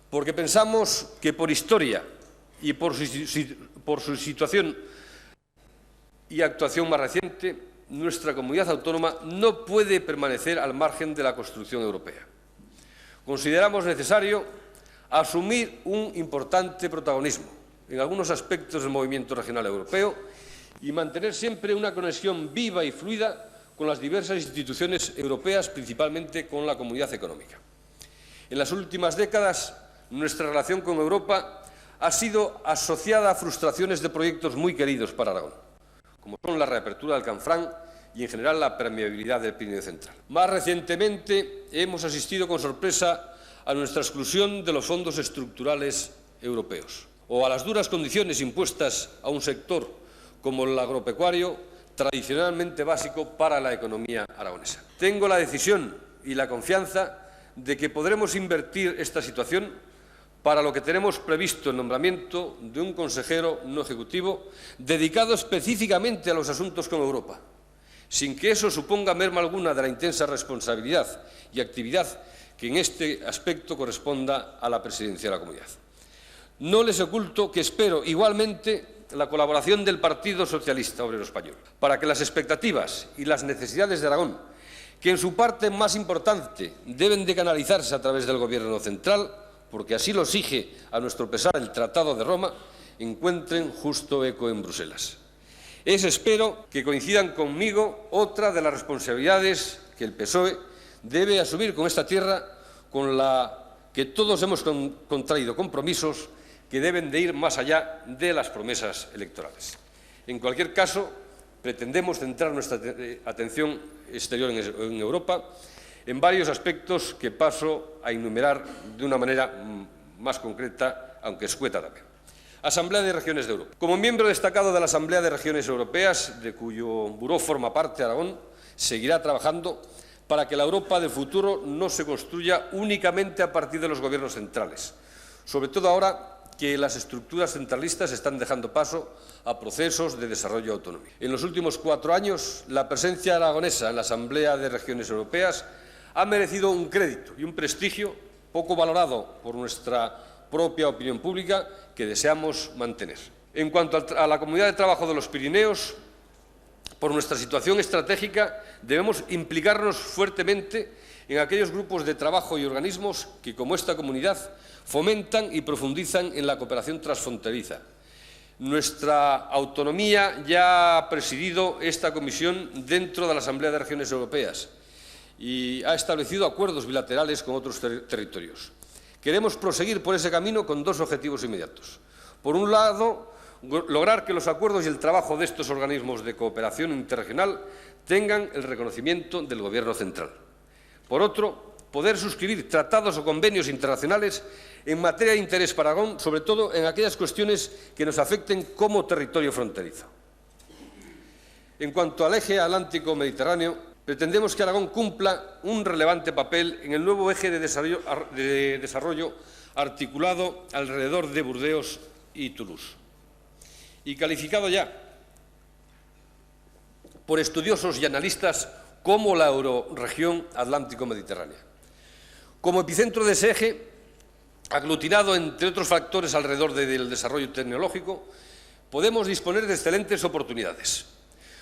porque pensamos que por historia y por su situación y actuación más reciente, nuestra comunidad autónoma no puede permanecer al margen de la construcción europea. Consideramos necesario asumir un importante protagonismo en algunos aspectos del movimiento regional europeo y mantener siempre una conexión viva y fluida con las diversas instituciones europeas, principalmente con la Comunidad Económica. En las últimas décadas, nuestra relación con Europa ha sido asociada a frustraciones de proyectos muy queridos para Aragón, como son la reapertura del Canfranc y, en general, la permeabilidad del Pirineo Central. Más recientemente, hemos asistido con sorpresa a nuestra exclusión de los fondos estructurales europeos o a las duras condiciones impuestas a un sector como el agropecuario, tradicionalmente básico para la economía aragonesa. Tengo la decisión y la confianza de que podremos invertir esta situación, para lo que tenemos previsto el nombramiento de un consejero no ejecutivo dedicado específicamente a los asuntos con Europa, sin que eso suponga merma alguna de la intensa responsabilidad y actividad que en este aspecto corresponda a la presidencia de la comunidad. No les oculto que espero igualmente la colaboración del Partido Socialista Obrero Español para que las expectativas y las necesidades de Aragón, que en su parte más importante deben de canalizarse a través del Gobierno central, porque así lo exige a nuestro pesar el Tratado de Roma, encuentren justo eco en Bruselas. Espero que coincidan conmigo otra de las responsabilidades que el PSOE debe asumir con esta tierra, con la que todos hemos contraído compromisos que deben de ir más allá de las promesas electorales. En cualquier caso, pretendemos centrar nuestra atención exterior en Europa en varios aspectos que paso a enumerar de una manera más concreta, aunque escueta también. Asamblea de Regiones de Europa. Como miembro destacado de la Asamblea de Regiones Europeas, de cuyo buró forma parte Aragón, seguirá trabajando para que la Europa del futuro no se construya únicamente a partir de los gobiernos centrales, sobre todo ahora que las estructuras centralistas están dejando paso a procesos de desarrollo autonómico. En los últimos 4 años, la presencia aragonesa en la Asamblea de Regiones Europeas ha merecido un crédito y un prestigio poco valorado por nuestra propia opinión pública, que deseamos mantener. En cuanto a la Comunidad de Trabajo de los Pirineos, por nuestra situación estratégica debemos implicarnos fuertemente en aquellos grupos de trabajo y organismos que, como esta comunidad, fomentan y profundizan en la cooperación transfronteriza, Nuestra autonomía ya ha presidido esta comisión dentro de la Asamblea de Regiones Europeas y ha establecido acuerdos bilaterales con otros territorios. Queremos proseguir por ese camino con dos objetivos inmediatos. Por un lado, lograr que los acuerdos y el trabajo de estos organismos de cooperación interregional tengan el reconocimiento del Gobierno central. Por otro, poder suscribir tratados o convenios internacionales en materia de interés para Aragón, sobre todo en aquellas cuestiones que nos afecten como territorio fronterizo. En cuanto al eje Atlántico-Mediterráneo, pretendemos que Aragón cumpla un relevante papel en el nuevo eje de desarrollo articulado alrededor de Burdeos y Toulouse, y calificado ya por estudiosos y analistas como la eurorregión Atlántico-Mediterránea. Como epicentro de ese eje, aglutinado entre otros factores alrededor del desarrollo tecnológico, podemos disponer de excelentes oportunidades,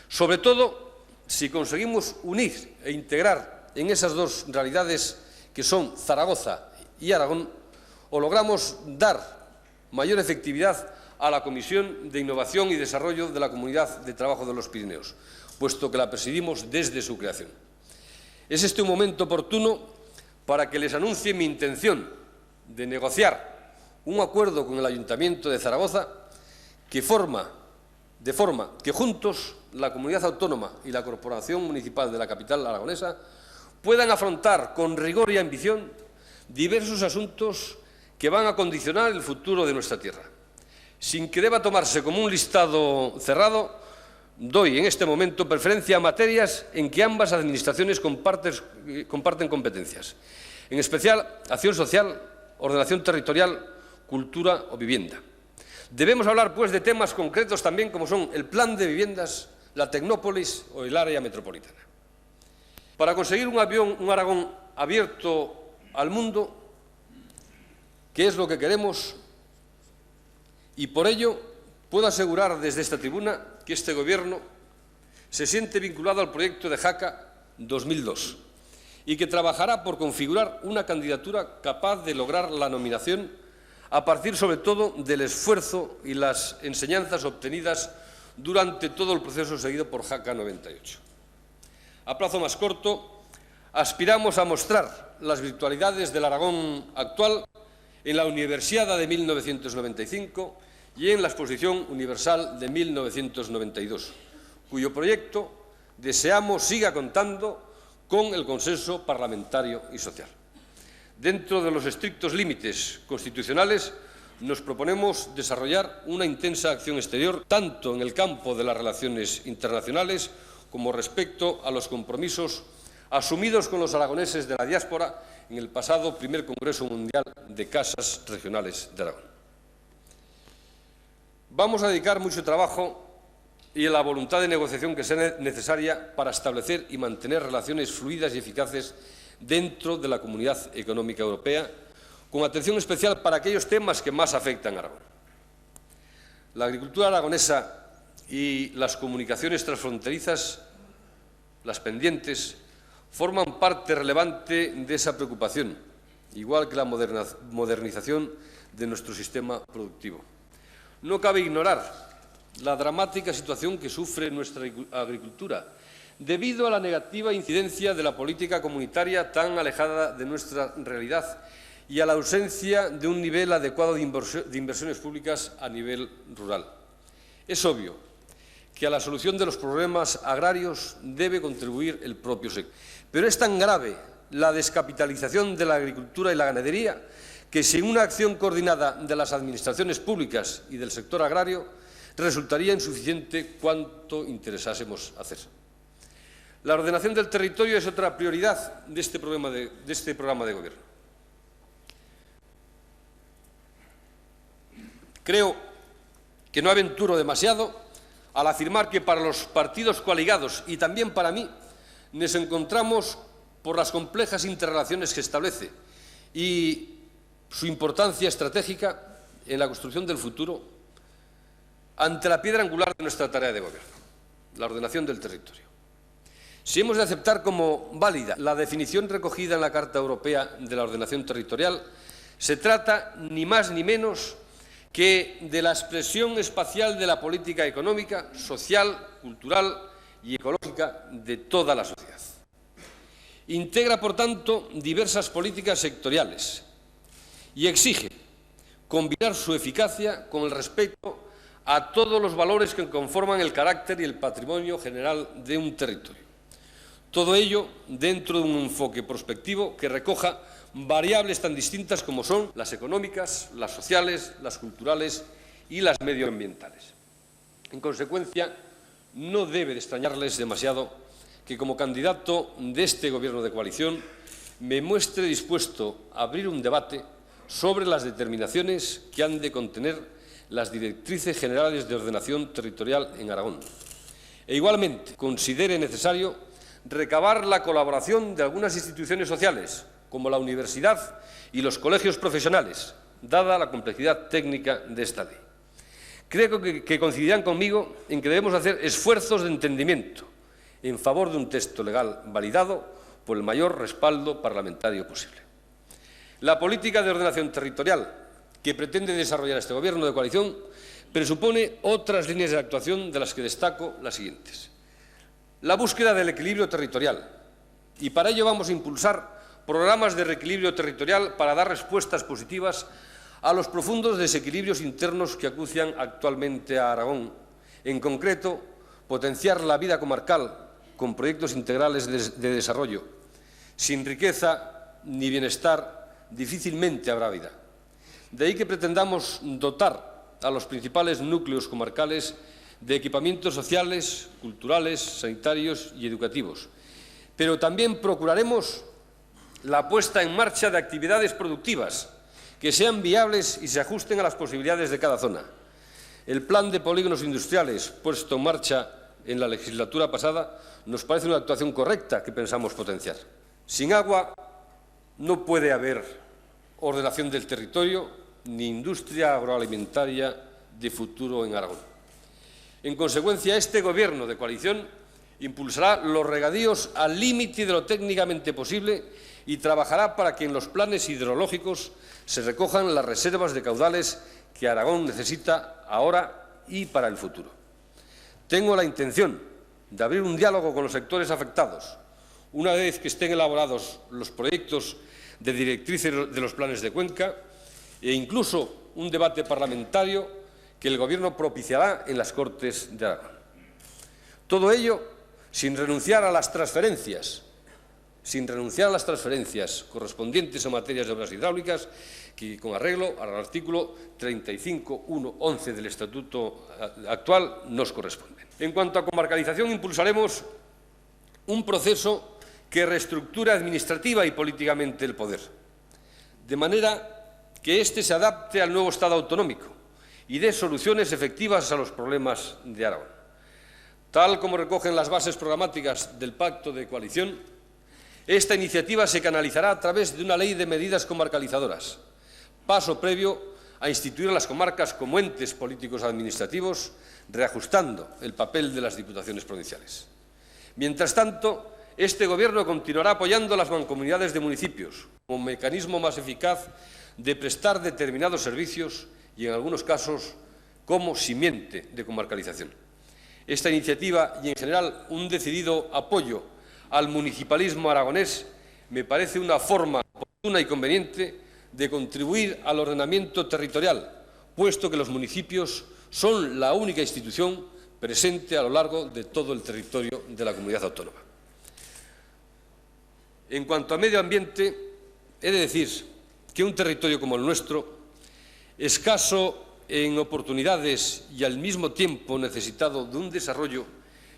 sobre todo si conseguimos unir e integrar en esas dos realidades que son Zaragoza y Aragón, o logramos dar mayor efectividad a la Comisión de Innovación y Desarrollo de la Comunidad de Trabajo de los Pirineos, puesto que la presidimos desde su creación. Es este un momento oportuno para que les anuncie mi intención de negociar un acuerdo con el Ayuntamiento de Zaragoza de forma que juntos la Comunidad Autónoma y la Corporación Municipal de la capital aragonesa puedan afrontar con rigor y ambición diversos asuntos que van a condicionar el futuro de nuestra tierra. Sin que deba tomarse como un listado cerrado, doy en este momento preferencia a materias en que ambas administraciones comparten competencias, en especial acción social, ordenación territorial, cultura o vivienda. Debemos hablar, pues, de temas concretos también como son el plan de viviendas, la tecnópolis o el área metropolitana. Para conseguir un Aragón abierto al mundo, que es lo que queremos, y por ello puedo asegurar desde esta tribuna que este Gobierno se siente vinculado al proyecto de Jaca 2002 y que trabajará por configurar una candidatura capaz de lograr la nominación a partir, sobre todo, del esfuerzo y las enseñanzas obtenidas durante todo el proceso seguido por Jaca 98. A plazo más corto, aspiramos a mostrar las virtualidades del Aragón actual en la Universiada de 1995 y en la Exposición Universal de 1992, cuyo proyecto deseamos siga contando con el consenso parlamentario y social. Dentro de los estrictos límites constitucionales, nos proponemos desarrollar una intensa acción exterior, tanto en el campo de las relaciones internacionales como respecto a los compromisos asumidos con los aragoneses de la diáspora en el pasado primer Congreso Mundial de Casas Regionales de Aragón. Vamos a dedicar mucho trabajo y la voluntad de negociación que sea necesaria para establecer y mantener relaciones fluidas y eficaces dentro de la Comunidad Económica Europea, con atención especial para aquellos temas que más afectan a Aragón. La agricultura aragonesa y las comunicaciones transfronterizas, las pendientes, forman parte relevante de esa preocupación, igual que la modernización de nuestro sistema productivo. No cabe ignorar la dramática situación que sufre nuestra agricultura, debido a la negativa incidencia de la política comunitaria tan alejada de nuestra realidad y a la ausencia de un nivel adecuado de inversiones públicas a nivel rural. Es obvio que a la solución de los problemas agrarios debe contribuir el propio sector. Pero es tan grave la descapitalización de la agricultura y la ganadería que sin una acción coordinada de las administraciones públicas y del sector agrario resultaría insuficiente cuanto interesásemos hacer. La ordenación del territorio es otra prioridad de este programa de Gobierno. Creo que no aventuro demasiado al afirmar que para los partidos coaligados y también para mí nos encontramos por las complejas interrelaciones que establece y su importancia estratégica en la construcción del futuro ante la piedra angular de nuestra tarea de Gobierno, la ordenación del territorio. Si hemos de aceptar como válida la definición recogida en la Carta Europea de la Ordenación Territorial, se trata ni más ni menos que de la expresión espacial de la política económica, social, cultural y ecológica de toda la sociedad. Integra, por tanto, diversas políticas sectoriales y exige combinar su eficacia con el respeto a todos los valores que conforman el carácter y el patrimonio general de un territorio. Todo ello dentro de un enfoque prospectivo que recoja variables tan distintas como son las económicas, las sociales, las culturales y las medioambientales. En consecuencia, no debe de extrañarles demasiado que como candidato de este Gobierno de coalición me muestre dispuesto a abrir un debate sobre las determinaciones que han de contener las directrices generales de ordenación territorial en Aragón. E igualmente considere necesario recabar la colaboración de algunas instituciones sociales, como la universidad y los colegios profesionales, dada la complejidad técnica de esta ley. Creo que coincidirán conmigo en que debemos hacer esfuerzos de entendimiento en favor de un texto legal validado por el mayor respaldo parlamentario posible. La política de ordenación territorial que pretende desarrollar este Gobierno de coalición presupone otras líneas de actuación de las que destaco las siguientes. La búsqueda del equilibrio territorial, y para ello vamos a impulsar programas de reequilibrio territorial para dar respuestas positivas a los profundos desequilibrios internos que acucian actualmente a Aragón. En concreto, potenciar la vida comarcal con proyectos integrales de desarrollo. Sin riqueza ni bienestar, difícilmente habrá vida. De ahí que pretendamos dotar a los principales núcleos comarcales de equipamientos sociales, culturales, sanitarios y educativos. Pero también procuraremos la puesta en marcha de actividades productivas que sean viables y se ajusten a las posibilidades de cada zona. El plan de polígonos industriales puesto en marcha en la legislatura pasada nos parece una actuación correcta que pensamos potenciar. Sin agua no puede haber ordenación del territorio ni industria agroalimentaria de futuro en Aragón. En consecuencia, este Gobierno de coalición impulsará los regadíos al límite de lo técnicamente posible y trabajará para que en los planes hidrológicos se recojan las reservas de caudales que Aragón necesita ahora y para el futuro. Tengo la intención de abrir un diálogo con los sectores afectados, una vez que estén elaborados los proyectos de directrices de los planes de cuenca e incluso un debate parlamentario que el Gobierno propiciará en las Cortes de Aragón. Todo ello sin renunciar a las transferencias correspondientes a materias de obras hidráulicas que, con arreglo al artículo 35.1.11 del Estatuto actual, nos corresponden. En cuanto a comarcalización, impulsaremos un proceso que reestructure administrativa y políticamente el poder, de manera que éste se adapte al nuevo Estado autonómico y dé soluciones efectivas a los problemas de Aragón. Tal como recogen las bases programáticas del Pacto de Coalición, esta iniciativa se canalizará a través de una ley de medidas comarcalizadoras, paso previo a instituir a las comarcas como entes políticos administrativos, reajustando el papel de las diputaciones provinciales. Mientras tanto, este Gobierno continuará apoyando las mancomunidades de municipios como mecanismo más eficaz de prestar determinados servicios y, en algunos casos, como simiente de comarcalización. Esta iniciativa y, en general, un decidido apoyo al municipalismo aragonés me parece una forma oportuna y conveniente de contribuir al ordenamiento territorial, puesto que los municipios son la única institución presente a lo largo de todo el territorio de la comunidad autónoma. En cuanto a medio ambiente, he de decir que un territorio como el nuestro, escaso en oportunidades y al mismo tiempo necesitado de un desarrollo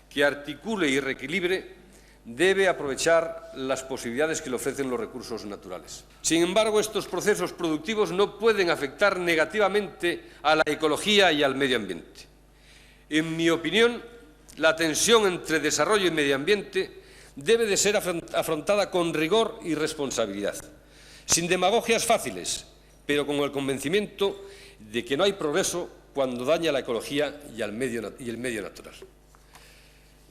que articule y reequilibre, debe aprovechar las posibilidades que le ofrecen los recursos naturales. Sin embargo, estos procesos productivos no pueden afectar negativamente a la ecología y al medio ambiente. En mi opinión, la tensión entre desarrollo y medio ambiente debe de ser afrontada con rigor y responsabilidad, sin demagogias fáciles, pero con el convencimiento de que no hay progreso cuando daña la ecología y el medio natural.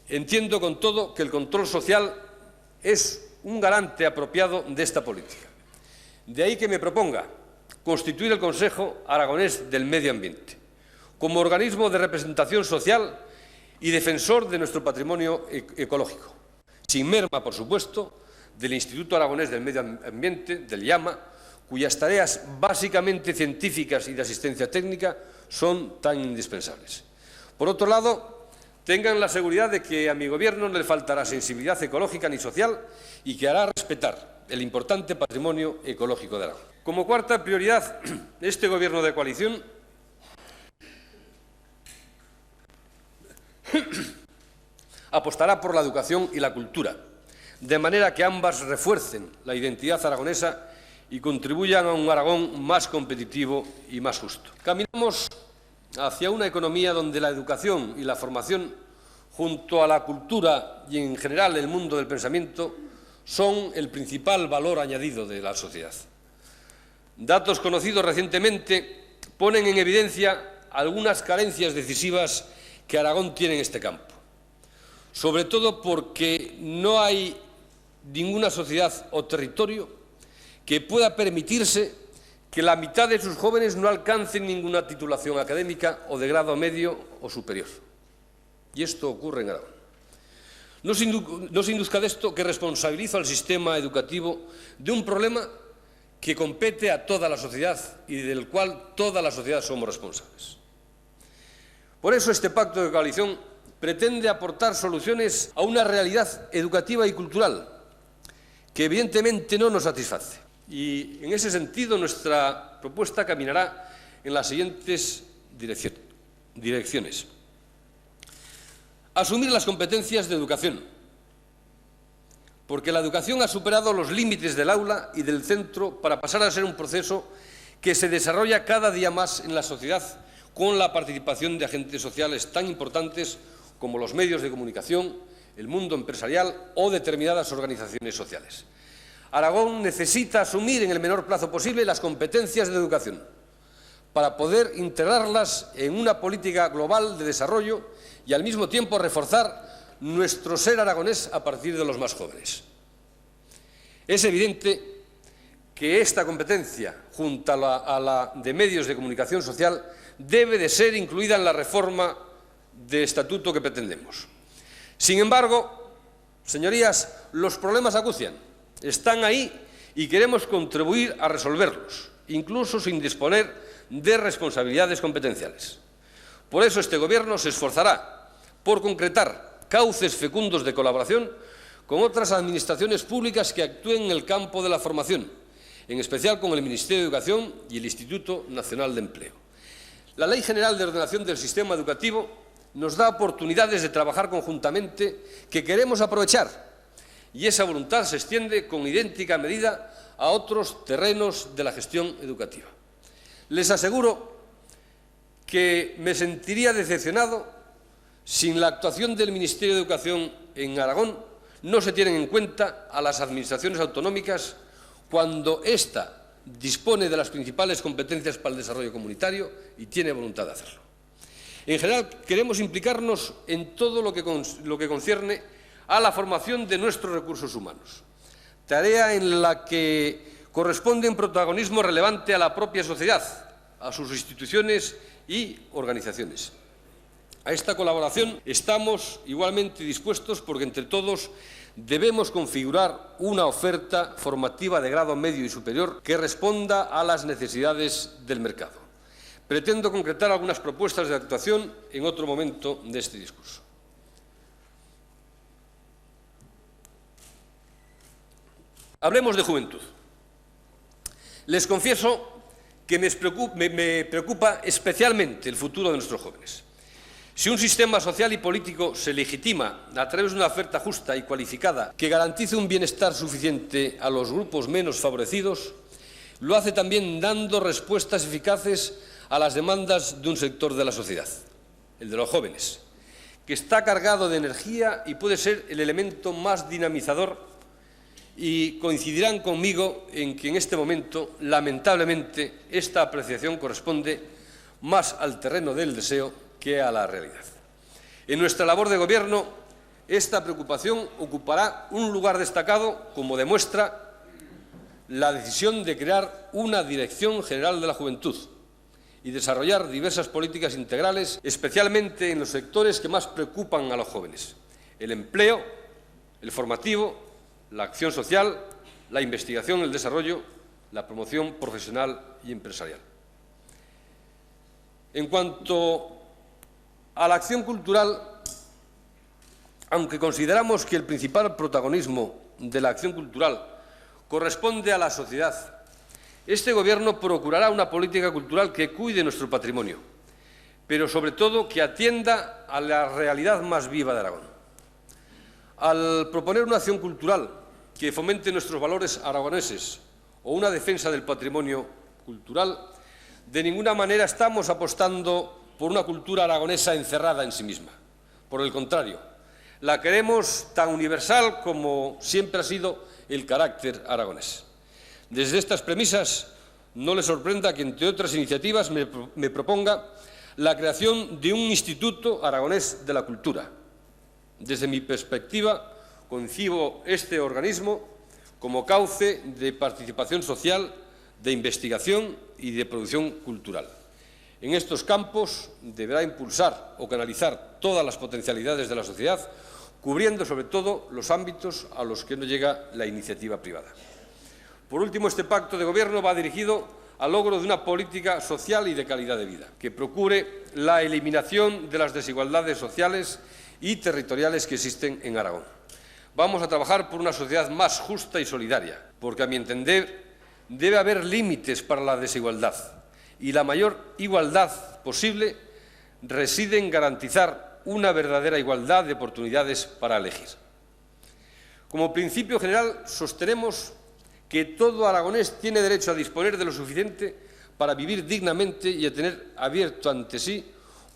Entiendo, con todo, que el control social es un garante apropiado de esta política. De ahí que me proponga constituir el Consejo Aragonés del Medio Ambiente, como organismo de representación social y defensor de nuestro patrimonio ecológico, sin merma, por supuesto, del Instituto Aragonés del Medio Ambiente, del IAMA, cuyas tareas básicamente científicas y de asistencia técnica son tan indispensables. Por otro lado, tengan la seguridad de que a mi Gobierno no le faltará sensibilidad ecológica ni social y que hará respetar el importante patrimonio ecológico de Aragón. Como cuarta prioridad, este Gobierno de coalición apostará por la educación y la cultura, de manera que ambas refuercen la identidad aragonesa y contribuyan a un Aragón más competitivo y más justo. Caminamos hacia una economía donde la educación y la formación, junto a la cultura y, en general, el mundo del pensamiento, son el principal valor añadido de la sociedad. Datos conocidos recientemente ponen en evidencia algunas carencias decisivas que Aragón tiene en este campo, sobre todo porque no hay ninguna sociedad o territorio que pueda permitirse que la mitad de sus jóvenes no alcancen ninguna titulación académica o de grado medio o superior. Y esto ocurre en Aragón. No se induzca de esto que responsabilizo al sistema educativo de un problema que compete a toda la sociedad y del cual toda la sociedad somos responsables. Por eso este pacto de coalición pretende aportar soluciones a una realidad educativa y cultural que evidentemente no nos satisface. Y en ese sentido nuestra propuesta caminará en las siguientes direcciones. Asumir las competencias de educación, porque la educación ha superado los límites del aula y del centro para pasar a ser un proceso que se desarrolla cada día más en la sociedad con la participación de agentes sociales tan importantes como los medios de comunicación, el mundo empresarial o determinadas organizaciones sociales. Aragón necesita asumir en el menor plazo posible las competencias de educación para poder integrarlas en una política global de desarrollo y al mismo tiempo reforzar nuestro ser aragonés a partir de los más jóvenes. Es evidente que esta competencia, junto a la de medios de comunicación social, debe de ser incluida en la reforma de estatuto que pretendemos. Sin embargo, señorías, los problemas acucian, están ahí y queremos contribuir a resolverlos, incluso sin disponer de responsabilidades competenciales. Por eso este Gobierno se esforzará por concretar cauces fecundos de colaboración con otras administraciones públicas que actúen en el campo de la formación, en especial con el Ministerio de Educación y el Instituto Nacional de Empleo. La Ley General de Ordenación del Sistema Educativo nos da oportunidades de trabajar conjuntamente que queremos aprovechar, y esa voluntad se extiende con idéntica medida a otros terrenos de la gestión educativa. Les aseguro que me sentiría decepcionado si en la actuación del Ministerio de Educación en Aragón no se tienen en cuenta a las administraciones autonómicas cuando ésta dispone de las principales competencias para el desarrollo comunitario y tiene voluntad de hacerlo. En general, queremos implicarnos en todo lo que concierne a la formación de nuestros recursos humanos, tarea en la que corresponde un protagonismo relevante a la propia sociedad, a sus instituciones y organizaciones. A esta colaboración estamos igualmente dispuestos porque entre todos debemos configurar una oferta formativa de grado medio y superior que responda a las necesidades del mercado. Pretendo concretar algunas propuestas de actuación en otro momento de este discurso. Hablemos de juventud. Les confieso que me preocupa especialmente el futuro de nuestros jóvenes. Si un sistema social y político se legitima a través de una oferta justa y cualificada que garantice un bienestar suficiente a los grupos menos favorecidos, lo hace también dando respuestas eficaces a las demandas de un sector de la sociedad, el de los jóvenes, que está cargado de energía y puede ser el elemento más dinamizador, y coincidirán conmigo en que en este momento, lamentablemente, esta apreciación corresponde más al terreno del deseo que a la realidad. En nuestra labor de Gobierno, esta preocupación ocupará un lugar destacado, como demuestra la decisión de crear una Dirección General de la Juventud y desarrollar diversas políticas integrales, especialmente en los sectores que más preocupan a los jóvenes: el empleo, el formativo, la acción social, la investigación, el desarrollo, la promoción profesional y empresarial. En cuanto a la acción cultural, aunque consideramos que el principal protagonismo de la acción cultural corresponde a la sociedad, este Gobierno procurará una política cultural que cuide nuestro patrimonio, pero sobre todo que atienda a la realidad más viva de Aragón. Al proponer una acción cultural que fomente nuestros valores aragoneses o una defensa del patrimonio cultural, de ninguna manera estamos apostando por una cultura aragonesa encerrada en sí misma. Por el contrario, la queremos tan universal como siempre ha sido el carácter aragonés. Desde estas premisas, no le sorprenda que, entre otras iniciativas, me proponga la creación de un Instituto Aragonés de la Cultura. Desde mi perspectiva, concibo este organismo como cauce de participación social, de investigación y de producción cultural. En estos campos deberá impulsar o canalizar todas las potencialidades de la sociedad, cubriendo sobre todo los ámbitos a los que no llega la iniciativa privada. Por último, este pacto de Gobierno va dirigido al logro de una política social y de calidad de vida, que procure la eliminación de las desigualdades sociales y territoriales que existen en Aragón. Vamos a trabajar por una sociedad más justa y solidaria, porque, a mi entender, debe haber límites para la desigualdad, y la mayor igualdad posible reside en garantizar una verdadera igualdad de oportunidades para elegir. Como principio general, sostenemos que todo aragonés tiene derecho a disponer de lo suficiente para vivir dignamente y a tener abierto ante sí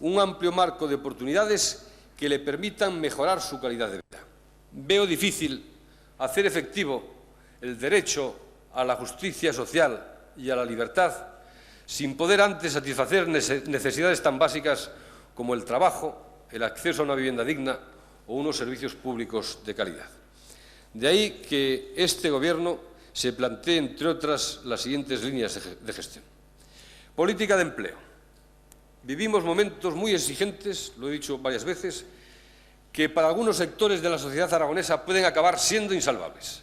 un amplio marco de oportunidades que le permitan mejorar su calidad de vida. Veo difícil hacer efectivo el derecho a la justicia social y a la libertad sin poder antes satisfacer necesidades tan básicas como el trabajo, el acceso a una vivienda digna o unos servicios públicos de calidad. De ahí que este Gobierno se plantee, entre otras, las siguientes líneas de gestión. Política de empleo. Vivimos momentos muy exigentes, lo he dicho varias veces, que para algunos sectores de la sociedad aragonesa pueden acabar siendo insalvables.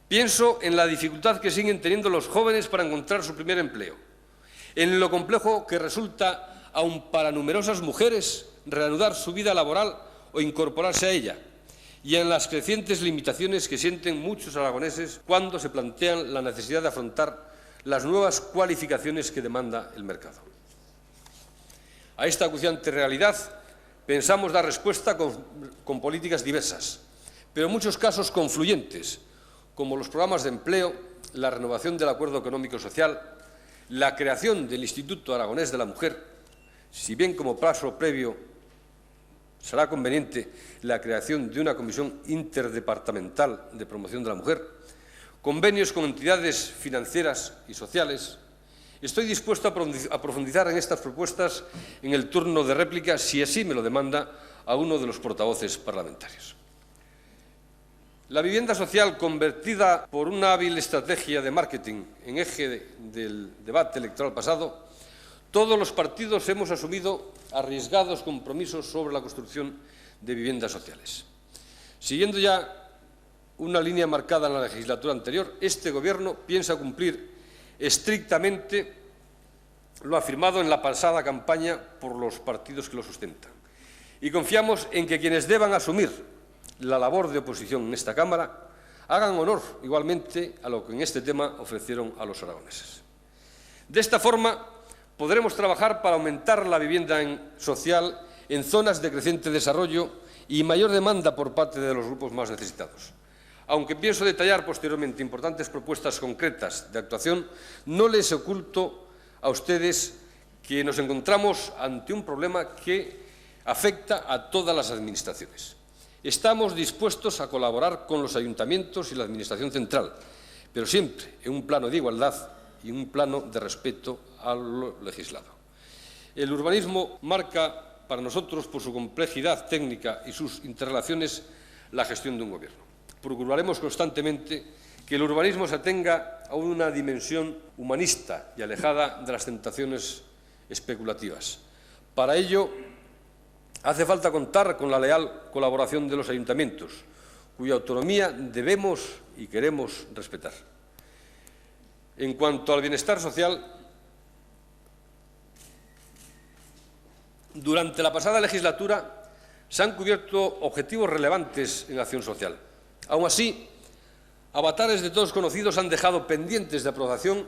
Pienso en la dificultad que siguen teniendo los jóvenes para encontrar su primer empleo, en lo complejo que resulta, aun para numerosas mujeres, reanudar su vida laboral o incorporarse a ella, y en las crecientes limitaciones que sienten muchos aragoneses cuando se plantean la necesidad de afrontar las nuevas cualificaciones que demanda el mercado. A esta acuciante realidad pensamos dar respuesta con políticas diversas, pero en muchos casos confluyentes, como los programas de empleo, la renovación del Acuerdo Económico Social, la creación del Instituto Aragonés de la Mujer, si bien como paso previo será conveniente la creación de una comisión interdepartamental de promoción de la mujer, convenios con entidades financieras y sociales. Estoy dispuesto a profundizar en estas propuestas en el turno de réplica, si así me lo demanda a uno de los portavoces parlamentarios. La vivienda social, convertida por una hábil estrategia de marketing en eje del debate electoral pasado, todos los partidos hemos asumido arriesgados compromisos sobre la construcción de viviendas sociales. Siguiendo ya una línea marcada en la legislatura anterior, este Gobierno piensa cumplir estrictamente lo afirmado en la pasada campaña por los partidos que lo sustentan. Y confiamos en que quienes deban asumir la labor de oposición en esta Cámara hagan honor igualmente a lo que en este tema ofrecieron a los aragoneses. De esta forma, podremos trabajar para aumentar la vivienda social en zonas de creciente desarrollo y mayor demanda por parte de los grupos más necesitados. Aunque pienso detallar posteriormente importantes propuestas concretas de actuación, no les oculto a ustedes que nos encontramos ante un problema que afecta a todas las administraciones. Estamos dispuestos a colaborar con los ayuntamientos y la Administración central, pero siempre en un plano de igualdad y un plano de respeto a lo legislado. El urbanismo marca para nosotros, por su complejidad técnica y sus interrelaciones, la gestión de un Gobierno. Procuraremos constantemente que el urbanismo se atenga a una dimensión humanista y alejada de las tentaciones especulativas. Para ello, hace falta contar con la leal colaboración de los ayuntamientos, cuya autonomía debemos y queremos respetar. En cuanto al bienestar social, durante la pasada legislatura se han cubierto objetivos relevantes en acción social. Aún así, avatares de todos conocidos han dejado pendientes de aprobación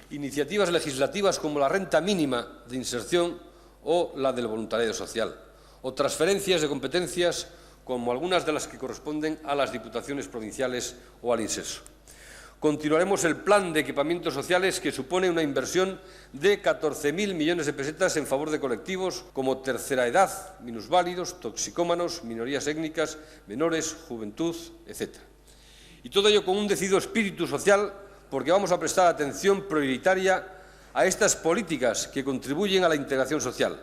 iniciativas legislativas como la renta mínima de inserción o la del voluntariado social, o transferencias de competencias como algunas de las que corresponden a las diputaciones provinciales o al Inserso. Continuaremos el plan de equipamientos sociales, que supone una inversión de 14.000 millones de pesetas en favor de colectivos como tercera edad, minusválidos, toxicómanos, minorías étnicas, menores, juventud, etc. Y todo ello con un decidido espíritu social, porque vamos a prestar atención prioritaria a estas políticas que contribuyen a la integración social,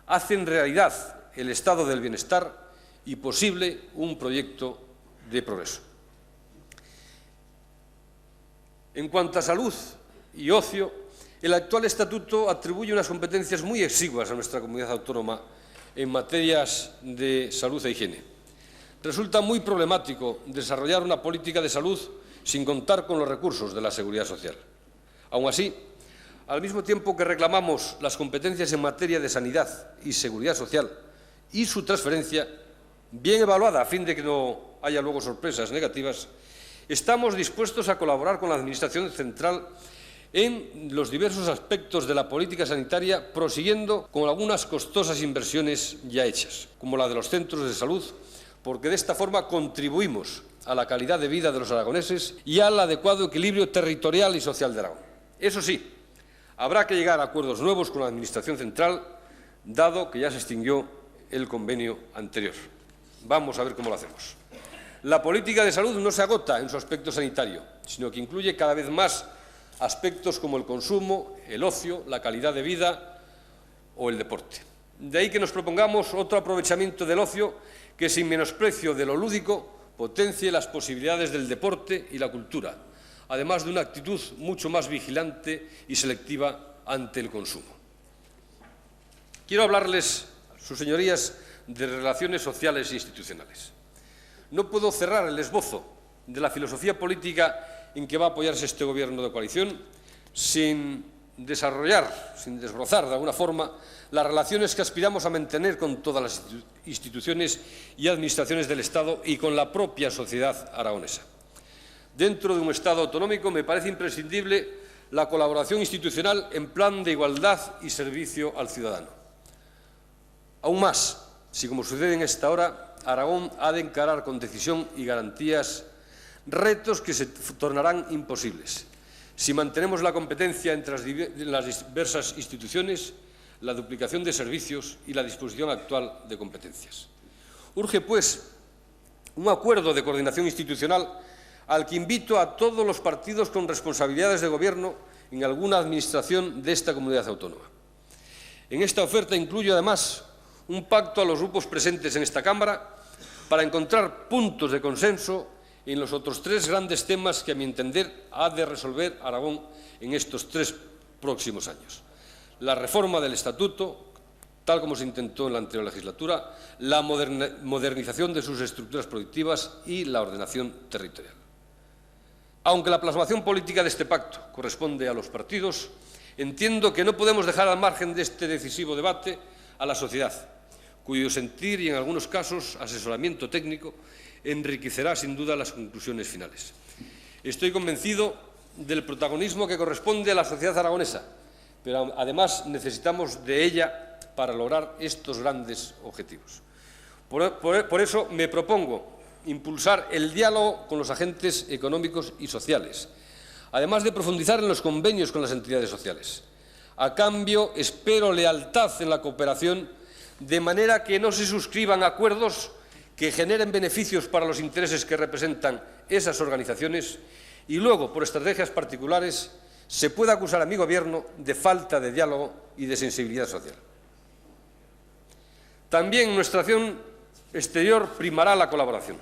hacen realidad el estado del bienestar y posible un proyecto de progreso. En cuanto a salud y ocio, el actual estatuto atribuye unas competencias muy exiguas a nuestra comunidad autónoma en materias de salud e higiene. Resulta muy problemático desarrollar una política de salud sin contar con los recursos de la Seguridad Social. Aún así, al mismo tiempo que reclamamos las competencias en materia de sanidad y seguridad social y su transferencia, bien evaluada a fin de que no haya luego sorpresas negativas, estamos dispuestos a colaborar con la Administración central en los diversos aspectos de la política sanitaria, prosiguiendo con algunas costosas inversiones ya hechas, como la de los centros de salud, porque de esta forma contribuimos a la calidad de vida de los aragoneses y al adecuado equilibrio territorial y social de Aragón. Eso sí, habrá que llegar a acuerdos nuevos con la Administración central, dado que ya se extinguió el convenio anterior. Vamos a ver cómo lo hacemos. La política de salud no se agota en su aspecto sanitario, sino que incluye cada vez más aspectos como el consumo, el ocio, la calidad de vida o el deporte. De ahí que nos propongamos otro aprovechamiento del ocio que, sin menosprecio de lo lúdico, potencie las posibilidades del deporte y la cultura, además de una actitud mucho más vigilante y selectiva ante el consumo. Quiero hablarles, sus señorías, de relaciones sociales e institucionales. No puedo cerrar el esbozo de la filosofía política en que va a apoyarse este Gobierno de coalición sin desarrollar, sin desbrozar de alguna forma las relaciones que aspiramos a mantener con todas las instituciones y administraciones del Estado y con la propia sociedad aragonesa. Dentro de un Estado autonómico me parece imprescindible la colaboración institucional en plan de igualdad y servicio al ciudadano. Aún más, si como sucede en esta hora, Aragón ha de encarar con decisión y garantías retos que se tornarán imposibles si mantenemos la competencia entre las diversas instituciones, la duplicación de servicios y la disposición actual de competencias. Urge, pues, un acuerdo de coordinación institucional al que invito a todos los partidos con responsabilidades de gobierno en alguna administración de esta comunidad autónoma. En esta oferta incluyo, además, un pacto a los grupos presentes en esta Cámara para encontrar puntos de consenso en los otros tres grandes temas que, a mi entender, ha de resolver Aragón en estos 3 próximos años. La reforma del Estatuto, tal como se intentó en la anterior legislatura, la modernización de sus estructuras productivas y la ordenación territorial. Aunque la plasmación política de este pacto corresponde a los partidos, entiendo que no podemos dejar al margen de este decisivo debate a la sociedad, cuyo sentir y, en algunos casos, asesoramiento técnico enriquecerá sin duda las conclusiones finales. Estoy convencido del protagonismo que corresponde a la sociedad aragonesa, pero además necesitamos de ella para lograr estos grandes objetivos. Por eso me propongo impulsar el diálogo con los agentes económicos y sociales, además de profundizar en los convenios con las entidades sociales. A cambio, espero lealtad en la cooperación, de manera que no se suscriban acuerdos que generen beneficios para los intereses que representan esas organizaciones y luego, por estrategias particulares, se pueda acusar a mi Gobierno de falta de diálogo y de sensibilidad social. También en nuestra acción exterior primará la colaboración.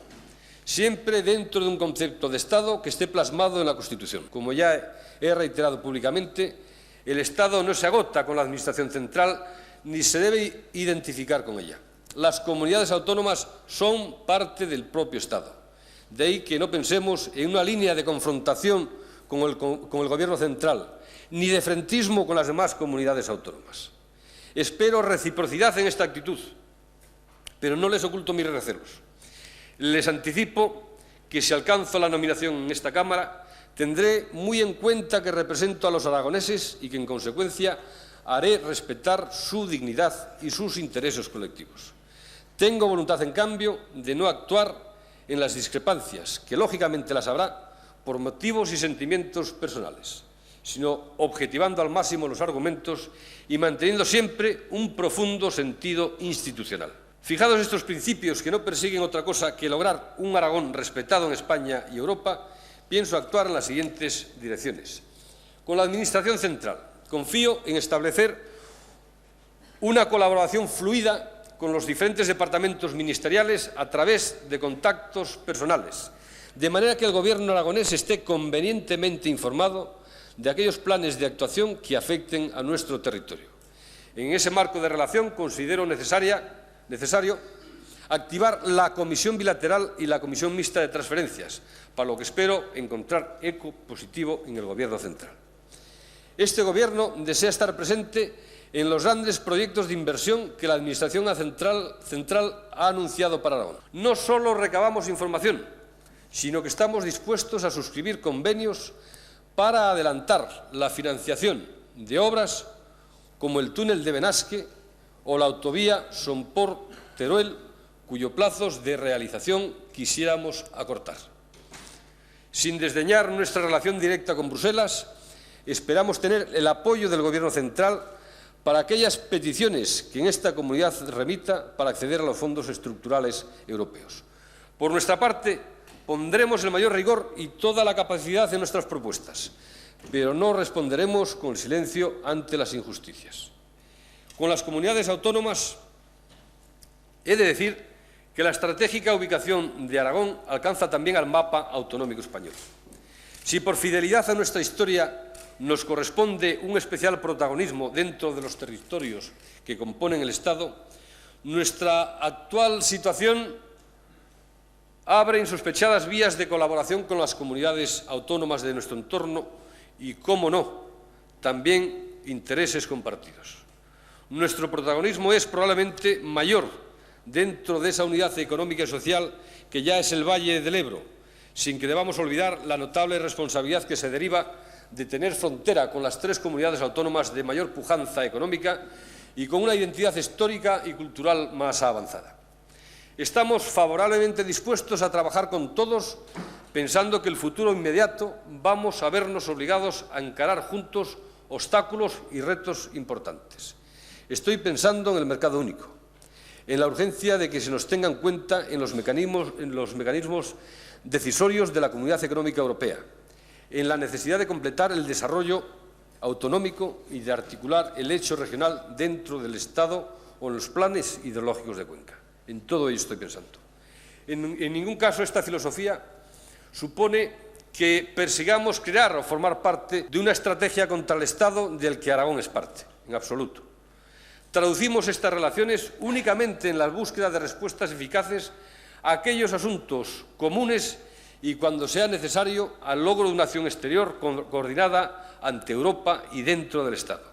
siempre dentro de un concepto de Estado que esté plasmado en la Constitución. Como ya he reiterado públicamente, el Estado no se agota con la Administración central ni se debe identificar con ella. Las comunidades autónomas son parte del propio Estado. De ahí que no pensemos en una línea de confrontación con el Gobierno central, ni de frentismo con las demás comunidades autónomas. Espero reciprocidad en esta actitud, pero no les oculto mis reservas. Les anticipo que si alcanzo la nominación en esta Cámara, tendré muy en cuenta que represento a los aragoneses y que, en consecuencia, haré respetar su dignidad y sus intereses colectivos. Tengo voluntad, en cambio, de no actuar en las discrepancias, que lógicamente las habrá, por motivos y sentimientos personales, sino objetivando al máximo los argumentos y manteniendo siempre un profundo sentido institucional. Fijados estos principios, que no persiguen otra cosa que lograr un Aragón respetado en España y Europa, pienso actuar en las siguientes direcciones. Con la Administración central, confío en establecer una colaboración fluida con los diferentes departamentos ministeriales a través de contactos personales, de manera que el Gobierno aragonés esté convenientemente informado de aquellos planes de actuación que afecten a nuestro territorio. En ese marco de relación considero necesario activar la Comisión Bilateral y la Comisión Mixta de Transferencias, para lo que espero encontrar eco positivo en el Gobierno central. Este Gobierno desea estar presente en los grandes proyectos de inversión que la Administración central ha anunciado para Aragón. No solo recabamos información, sino que estamos dispuestos a suscribir convenios para adelantar la financiación de obras como el túnel de Benasque o la autovía Somport-Teruel, cuyos plazos de realización quisiéramos acortar. Sin desdeñar nuestra relación directa con Bruselas, esperamos tener el apoyo del Gobierno central para aquellas peticiones que en esta comunidad remita para acceder a los fondos estructurales europeos. Por nuestra parte, pondremos el mayor rigor y toda la capacidad en nuestras propuestas, pero no responderemos con el silencio ante las injusticias. Con las comunidades autónomas, he de decir que la estratégica ubicación de Aragón alcanza también al mapa autonómico español. Si por fidelidad a nuestra historia nos corresponde un especial protagonismo dentro de los territorios que componen el Estado, nuestra actual situación abre insospechadas vías de colaboración con las comunidades autónomas de nuestro entorno y, cómo no, también intereses compartidos. Nuestro protagonismo es probablemente mayor dentro de esa unidad económica y social que ya es el Valle del Ebro, sin que debamos olvidar la notable responsabilidad que se deriva de tener frontera con las 3 comunidades autónomas de mayor pujanza económica y con una identidad histórica y cultural más avanzada. Estamos favorablemente dispuestos a trabajar con todos, pensando que en el futuro inmediato vamos a vernos obligados a encarar juntos obstáculos y retos importantes. Estoy pensando en el mercado único, en la urgencia de que se nos tenga en cuenta en los mecanismos decisorios de la Comunidad Económica Europea, en la necesidad de completar el desarrollo autonómico y de articular el hecho regional dentro del Estado o en los planes hidrológicos de Cuenca. En todo ello estoy pensando. En ningún caso esta filosofía supone que persigamos crear o formar parte de una estrategia contra el Estado del que Aragón es parte, en absoluto. Traducimos estas relaciones únicamente en la búsqueda de respuestas eficaces a aquellos asuntos comunes y, cuando sea necesario, al logro de una acción exterior coordinada ante Europa y dentro del Estado.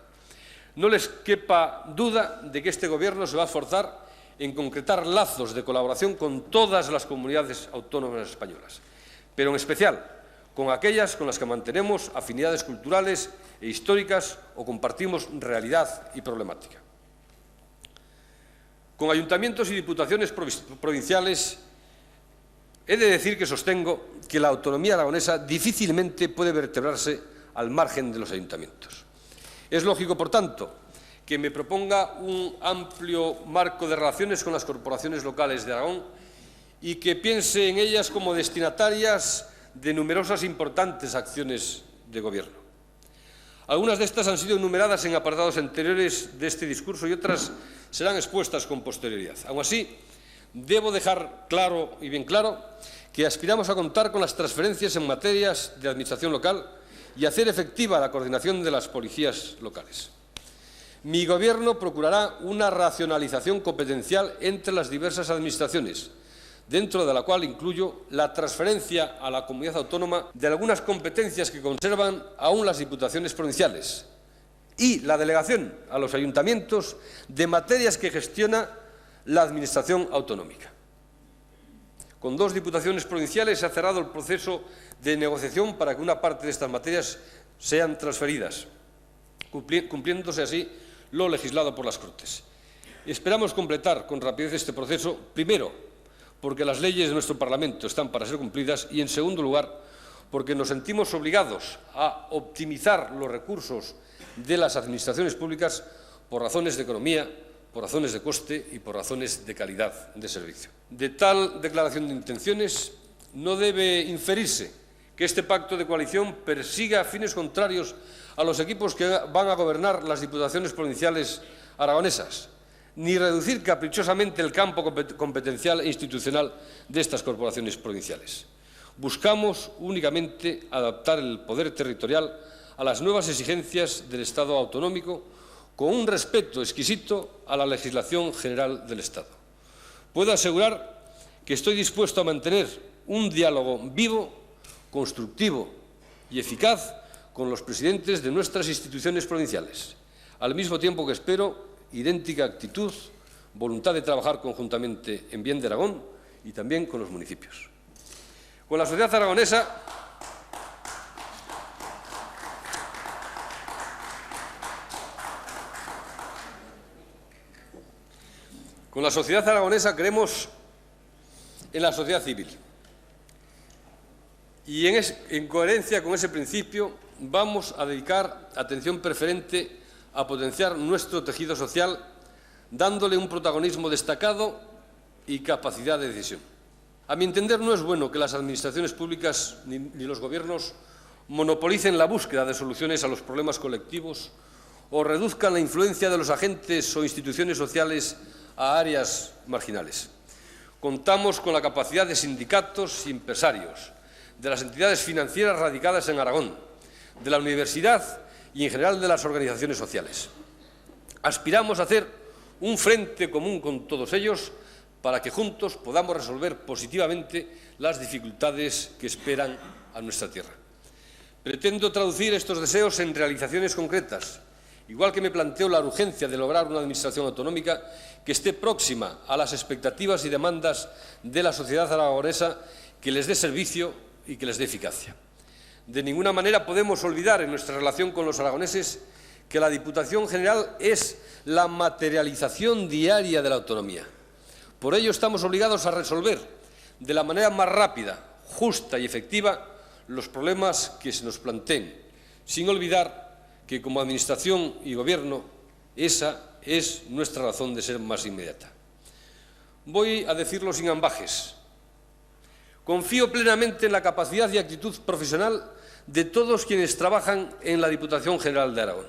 No les quepa duda de que este Gobierno se va a esforzar en concretar lazos de colaboración con todas las comunidades autónomas españolas, pero en especial con aquellas con las que mantenemos afinidades culturales e históricas o compartimos realidad y problemática. Con ayuntamientos y diputaciones provinciales, he de decir que sostengo que la autonomía aragonesa difícilmente puede vertebrarse al margen de los ayuntamientos. Es lógico, por tanto, que me proponga un amplio marco de relaciones con las corporaciones locales de Aragón y que piense en ellas como destinatarias de numerosas e importantes acciones de Gobierno. Algunas de estas han sido enumeradas en apartados anteriores de este discurso y otras serán expuestas con posterioridad. Aun así, debo dejar claro y bien claro que aspiramos a contar con las transferencias en materias de administración local y hacer efectiva la coordinación de las policías locales. Mi Gobierno procurará una racionalización competencial entre las diversas administraciones, dentro de la cual incluyo la transferencia a la comunidad autónoma de algunas competencias que conservan aún las diputaciones provinciales y la delegación a los ayuntamientos de materias que gestiona la Administración autonómica. Con 2 diputaciones provinciales se ha cerrado el proceso de negociación para que una parte de estas materias sean transferidas, cumpliéndose así lo legislado por las Cortes. Esperamos completar con rapidez este proceso, primero, porque las leyes de nuestro Parlamento están para ser cumplidas y, en segundo lugar, porque nos sentimos obligados a optimizar los recursos de las administraciones públicas por razones de economía, por razones de coste y por razones de calidad de servicio. De tal declaración de intenciones no debe inferirse que este pacto de coalición persiga fines contrarios a los equipos que van a gobernar las diputaciones provinciales aragonesas, ni reducir caprichosamente el campo competencial e institucional de estas corporaciones provinciales. Buscamos únicamente adaptar el poder territorial a las nuevas exigencias del Estado autonómico con un respeto exquisito a la legislación general del Estado. Puedo asegurar que estoy dispuesto a mantener un diálogo vivo, constructivo y eficaz con los presidentes de nuestras instituciones provinciales, al mismo tiempo que espero idéntica actitud, voluntad de trabajar conjuntamente en bien de Aragón y también con los municipios. Con la sociedad aragonesa creemos en la sociedad civil y en coherencia con ese principio vamos a dedicar atención preferente a potenciar nuestro tejido social, dándole un protagonismo destacado y capacidad de decisión. A mi entender, no es bueno que las administraciones públicas ni los gobiernos monopolicen la búsqueda de soluciones a los problemas colectivos o reduzcan la influencia de los agentes o instituciones sociales a áreas marginales. Contamos con la capacidad de sindicatos y empresarios, de las entidades financieras radicadas en Aragón, de la universidad y, en general, de las organizaciones sociales. Aspiramos a hacer un frente común con todos ellos para que juntos podamos resolver positivamente las dificultades que esperan a nuestra tierra. Pretendo traducir estos deseos en realizaciones concretas, igual que me planteo la urgencia de lograr una administración autonómica que esté próxima a las expectativas y demandas de la sociedad aragonesa, que les dé servicio y que les dé eficacia. De ninguna manera podemos olvidar en nuestra relación con los aragoneses que la Diputación General es la materialización diaria de la autonomía. Por ello estamos obligados a resolver de la manera más rápida, justa y efectiva los problemas que se nos planteen, sin olvidar que como Administración y Gobierno esa es nuestra razón de ser más inmediata. Voy a decirlo sin ambajes. Confío plenamente en la capacidad y actitud profesional de todos quienes trabajan en la Diputación General de Aragón.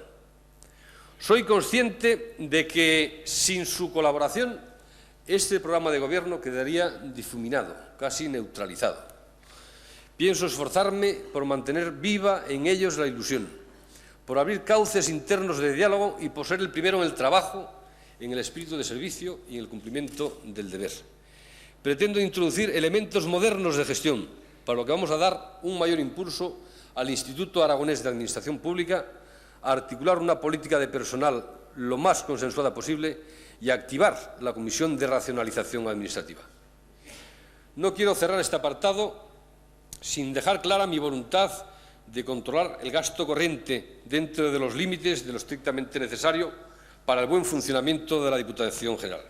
Soy consciente de que, sin su colaboración, este programa de Gobierno quedaría difuminado, casi neutralizado. Pienso esforzarme por mantener viva en ellos la ilusión, por abrir cauces internos de diálogo y por ser el primero en el trabajo, en el espíritu de servicio y en el cumplimiento del deber. Pretendo introducir elementos modernos de gestión, para lo que vamos a dar un mayor impulso al Instituto Aragonés de Administración Pública, a articular una política de personal lo más consensuada posible y a activar la Comisión de Racionalización Administrativa. No quiero cerrar este apartado sin dejar clara mi voluntad de controlar el gasto corriente dentro de los límites de lo estrictamente necesario para el buen funcionamiento de la Diputación General.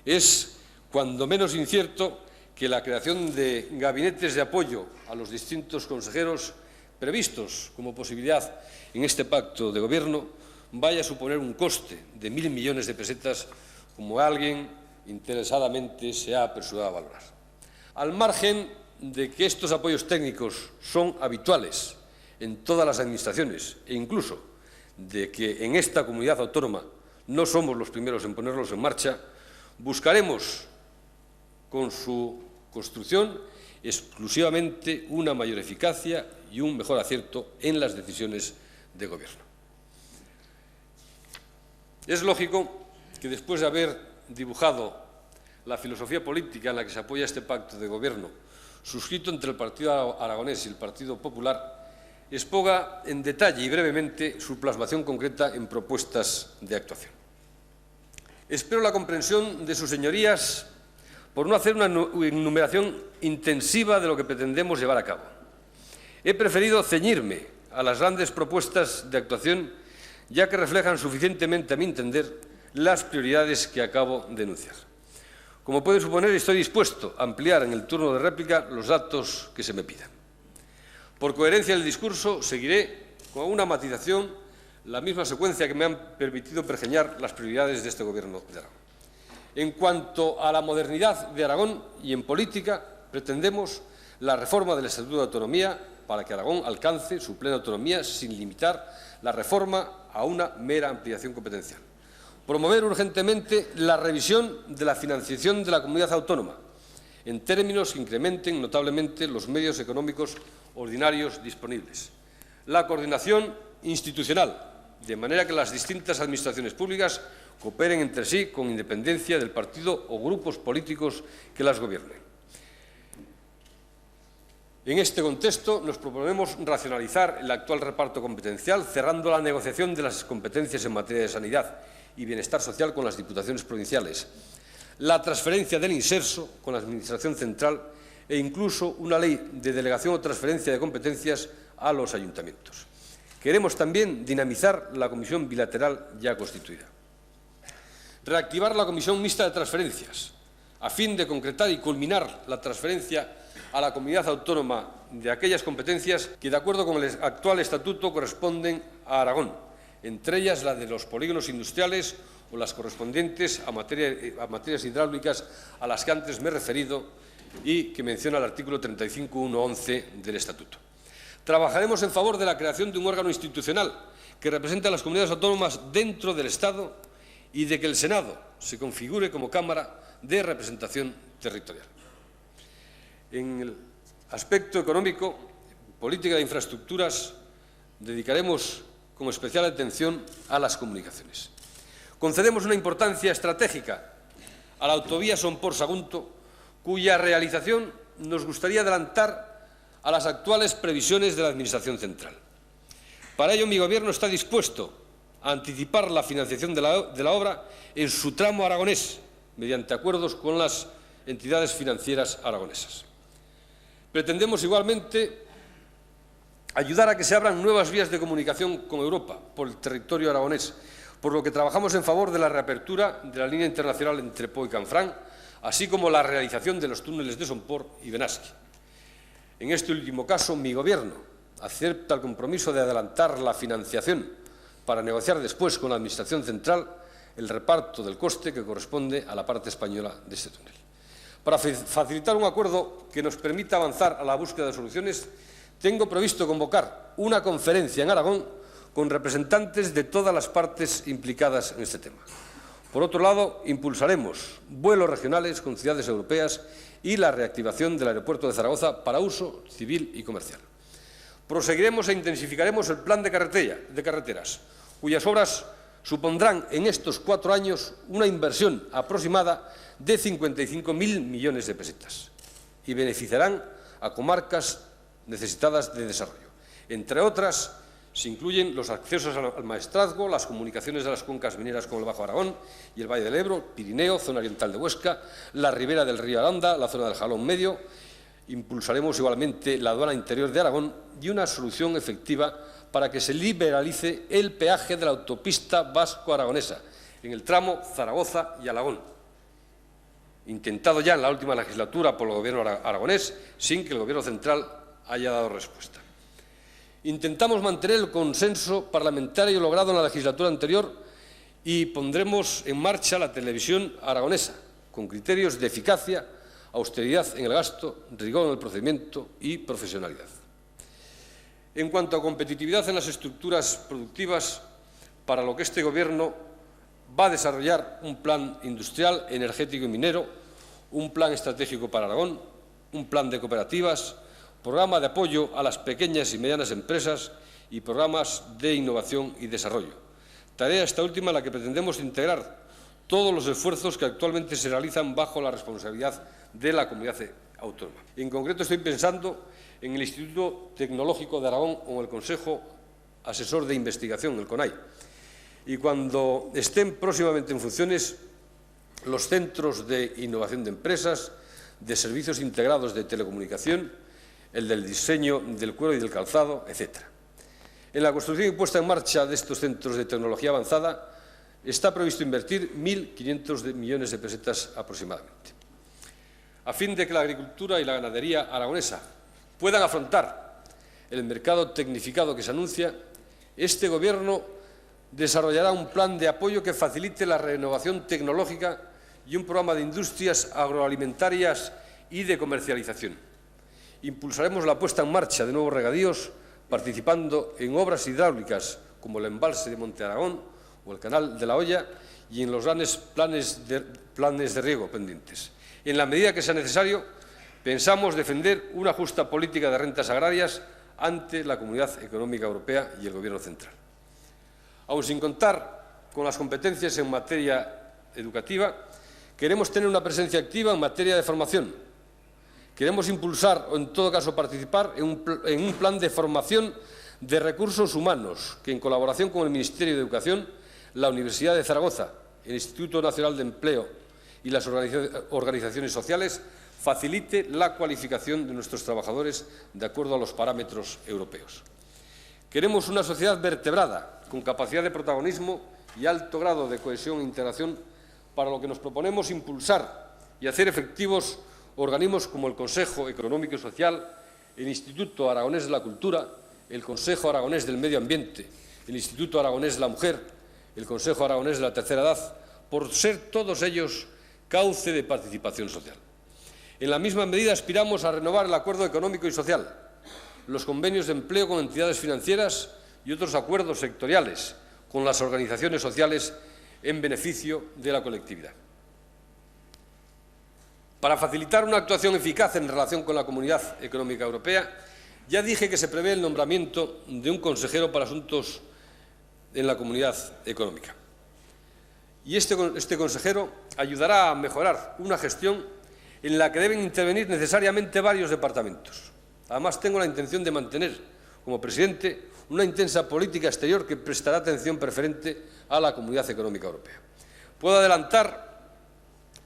Es cuando menos incierto que la creación de gabinetes de apoyo a los distintos consejeros previstos como posibilidad en este pacto de Gobierno vaya a suponer un coste de 1.000 millones de pesetas, como alguien interesadamente se ha apresurado a valorar. Al margen de que estos apoyos técnicos son habituales en todas las administraciones e incluso de que en esta comunidad autónoma no somos los primeros en ponerlos en marcha, buscaremos con su construcción exclusivamente una mayor eficacia y un mejor acierto en las decisiones de Gobierno. Es lógico que después de haber dibujado la filosofía política en la que se apoya este pacto de Gobierno, suscrito entre el Partido Aragonés y el Partido Popular, exponga en detalle y brevemente su plasmación concreta en propuestas de actuación. Espero la comprensión de sus señorías por no hacer una enumeración intensiva de lo que pretendemos llevar a cabo. He preferido ceñirme a las grandes propuestas de actuación, ya que reflejan suficientemente, a mi entender, las prioridades que acabo de enunciar. Como puede suponer, estoy dispuesto a ampliar en el turno de réplica los datos que se me pidan. Por coherencia del discurso, seguiré con una matización la misma secuencia que me han permitido pergeñar las prioridades de este Gobierno de Aragón. En cuanto a la modernidad de Aragón y en política, pretendemos la reforma del Estatuto de Autonomía para que Aragón alcance su plena autonomía sin limitar la reforma a una mera ampliación competencial. Promover urgentemente la revisión de la financiación de la comunidad autónoma, en términos que incrementen notablemente los medios económicos ordinarios disponibles. La coordinación institucional, de manera que las distintas administraciones públicas cooperen entre sí con independencia del partido o grupos políticos que las gobiernen. En este contexto, nos proponemos racionalizar el actual reparto competencial, cerrando la negociación de las competencias en materia de sanidad y bienestar social con las diputaciones provinciales, la transferencia del inserso con la Administración central e incluso una ley de delegación o transferencia de competencias a los ayuntamientos. Queremos también dinamizar la comisión bilateral ya constituida. Reactivar la comisión mixta de transferencias, a fin de concretar y culminar la transferencia a la comunidad autónoma de aquellas competencias que, de acuerdo con el actual estatuto, corresponden a Aragón, entre ellas la de los polígonos industriales o las correspondientes a materias hidráulicas a las que antes me he referido y que menciona el artículo 35.1.11 del estatuto. Trabajaremos en favor de la creación de un órgano institucional que represente a las comunidades autónomas dentro del Estado y de que el Senado se configure como Cámara de representación territorial. En el aspecto económico, política de infraestructuras, dedicaremos con especial atención a las comunicaciones. Concedemos una importancia estratégica a la autovía Somport-Sagunto, cuya realización nos gustaría adelantar a las actuales previsiones de la Administración central. Para ello, mi Gobierno está dispuesto a anticipar la financiación de la obra en su tramo aragonés, mediante acuerdos con las entidades financieras aragonesas. Pretendemos igualmente ayudar a que se abran nuevas vías de comunicación con Europa por el territorio aragonés, por lo que trabajamos en favor de la reapertura de la línea internacional entre Po y Canfranc, así como la realización de los túneles de Somport y Benasque. En este último caso, mi Gobierno acepta el compromiso de adelantar la financiación para negociar después con la Administración central el reparto del coste que corresponde a la parte española de este túnel. Para facilitar un acuerdo que nos permita avanzar a la búsqueda de soluciones, tengo previsto convocar una conferencia en Aragón con representantes de todas las partes implicadas en este tema. Por otro lado, impulsaremos vuelos regionales con ciudades europeas y la reactivación del aeropuerto de Zaragoza para uso civil y comercial. Proseguiremos e intensificaremos el plan de carreteras, cuyas obras supondrán en estos 4 años una inversión aproximada de 55.000 millones de pesetas y beneficiarán a comarcas necesitadas de desarrollo. Entre otras, se incluyen los accesos al maestrazgo, las comunicaciones de las cuencas mineras con el Bajo Aragón y el Valle del Ebro, Pirineo, zona oriental de Huesca, la ribera del río Aranda, la zona del Jalón Medio. Impulsaremos igualmente la aduana interior de Aragón y una solución efectiva para que se liberalice el peaje de la autopista vasco-aragonesa en el tramo Zaragoza y Alagón, intentado ya en la última legislatura por el Gobierno aragonés, sin que el Gobierno central haya dado respuesta. Intentamos mantener el consenso parlamentario logrado en la legislatura anterior y pondremos en marcha la televisión aragonesa, con criterios de eficacia, austeridad en el gasto, rigor en el procedimiento y profesionalidad. En cuanto a competitividad en las estructuras productivas, para lo que este Gobierno va a desarrollar un plan industrial, energético y minero, un plan estratégico para Aragón, un plan de cooperativas, programa de apoyo a las pequeñas y medianas empresas y programas de innovación y desarrollo. Tarea esta última en la que pretendemos integrar todos los esfuerzos que actualmente se realizan bajo la responsabilidad de la comunidad autónoma. En concreto, estoy pensando en el Instituto Tecnológico de Aragón o en el Consejo Asesor de Investigación, el CONAI. Y cuando estén próximamente en funciones, los centros de innovación de empresas, de servicios integrados de telecomunicación, el del diseño del cuero y del calzado, etc. En la construcción y puesta en marcha de estos centros de tecnología avanzada está previsto invertir 1.500 millones de pesetas aproximadamente. A fin de que la agricultura y la ganadería aragonesa puedan afrontar el mercado tecnificado que se anuncia, este Gobierno desarrollará un plan de apoyo que facilite la renovación tecnológica y un programa de industrias agroalimentarias y de comercialización. Impulsaremos la puesta en marcha de nuevos regadíos, participando en obras hidráulicas como el embalse de Monte Aragón o el canal de la Hoya y en los grandes planes de riego pendientes. En la medida que sea necesario, pensamos defender una justa política de rentas agrarias ante la Comunidad Económica Europea y el Gobierno central. Aun sin contar con las competencias en materia educativa, queremos tener una presencia activa en materia de formación. Queremos impulsar o, en todo caso, participar en un plan de formación de recursos humanos que, en colaboración con el Ministerio de Educación, la Universidad de Zaragoza, el Instituto Nacional de Empleo y las organizaciones sociales, facilite la cualificación de nuestros trabajadores de acuerdo a los parámetros europeos. Queremos una sociedad vertebrada, con capacidad de protagonismo y alto grado de cohesión e integración, para lo que nos proponemos impulsar y hacer efectivos organismos como el Consejo Económico y Social, el Instituto Aragonés de la Cultura, el Consejo Aragonés del Medio Ambiente, el Instituto Aragonés de la Mujer, el Consejo Aragonés de la Tercera Edad, por ser todos ellos cauce de participación social. En la misma medida aspiramos a renovar el acuerdo económico y social, los convenios de empleo con entidades financieras y otros acuerdos sectoriales con las organizaciones sociales en beneficio de la colectividad. Para facilitar una actuación eficaz en relación con la Comunidad Económica Europea, ya dije que se prevé el nombramiento de un consejero para asuntos en la Comunidad Económica. Y este consejero ayudará a mejorar una gestión en la que deben intervenir necesariamente varios departamentos. Además, tengo la intención de mantener, como presidente, una intensa política exterior que prestará atención preferente a la Comunidad Económica Europea. Puedo adelantar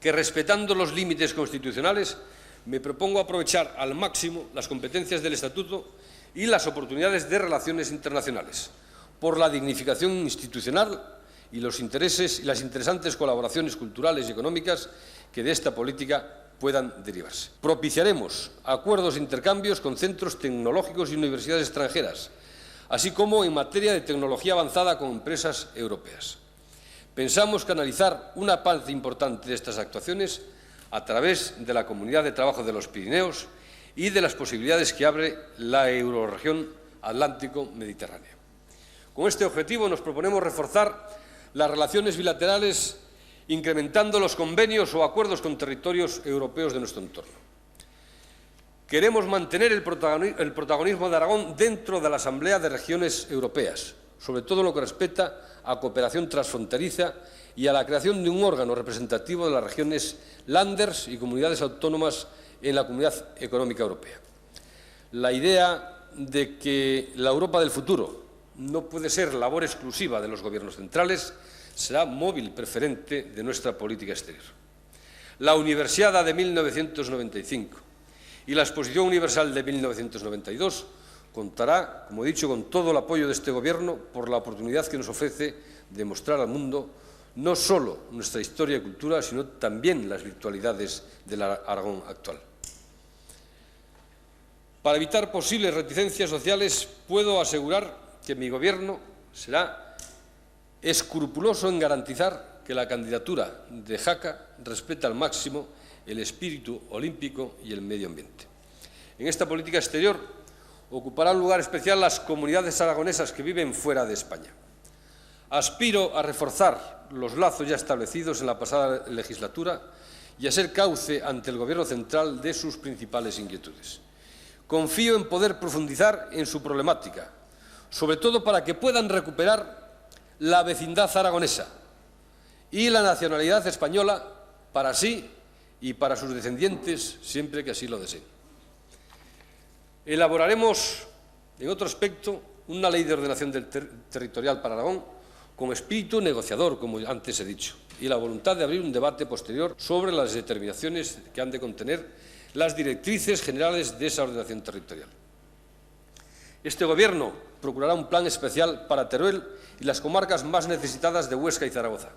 que, respetando los límites constitucionales, me propongo aprovechar al máximo las competencias del Estatuto y las oportunidades de relaciones internacionales, por la dignificación institucional y los intereses y las interesantes colaboraciones culturales y económicas que de esta política puedan derivarse. Propiciaremos acuerdos e intercambios con centros tecnológicos y universidades extranjeras, así como en materia de tecnología avanzada con empresas europeas. Pensamos canalizar una parte importante de estas actuaciones a través de la Comunidad de Trabajo de los Pirineos y de las posibilidades que abre la eurorregión Atlántico-Mediterránea. Con este objetivo nos proponemos reforzar las relaciones bilaterales incrementando los convenios o acuerdos con territorios europeos de nuestro entorno. Queremos mantener el protagonismo de Aragón dentro de la Asamblea de Regiones Europeas, sobre todo en lo que respecta a cooperación transfronteriza y a la creación de un órgano representativo de las regiones Länders y comunidades autónomas en la Comunidad Económica Europea. La idea de que la Europa del futuro no puede ser labor exclusiva de los gobiernos centrales será móvil preferente de nuestra política exterior. La Universiada de 1995 y la Exposición Universal de 1992 contará, como he dicho, con todo el apoyo de este Gobierno por la oportunidad que nos ofrece de mostrar al mundo no solo nuestra historia y cultura, sino también las virtualidades del Aragón actual. Para evitar posibles reticencias sociales, puedo asegurar que mi Gobierno será escrupuloso en garantizar que la candidatura de Jaca respeta al máximo el espíritu olímpico y el medio ambiente. En esta política exterior ocupará un lugar especial las comunidades aragonesas que viven fuera de España. Aspiro a reforzar los lazos ya establecidos en la pasada legislatura y a ser cauce ante el Gobierno central de sus principales inquietudes. Confío en poder profundizar en su problemática, sobre todo para que puedan recuperar la vecindad aragonesa y la nacionalidad española para sí y para sus descendientes, siempre que así lo deseen. Elaboraremos, en otro aspecto, una ley de ordenación territorial para Aragón con espíritu negociador, como antes he dicho, y la voluntad de abrir un debate posterior sobre las determinaciones que han de contener las directrices generales de esa ordenación territorial. Este Gobierno procurará un plan especial para Teruel y las comarcas más necesitadas de Huesca y Zaragoza,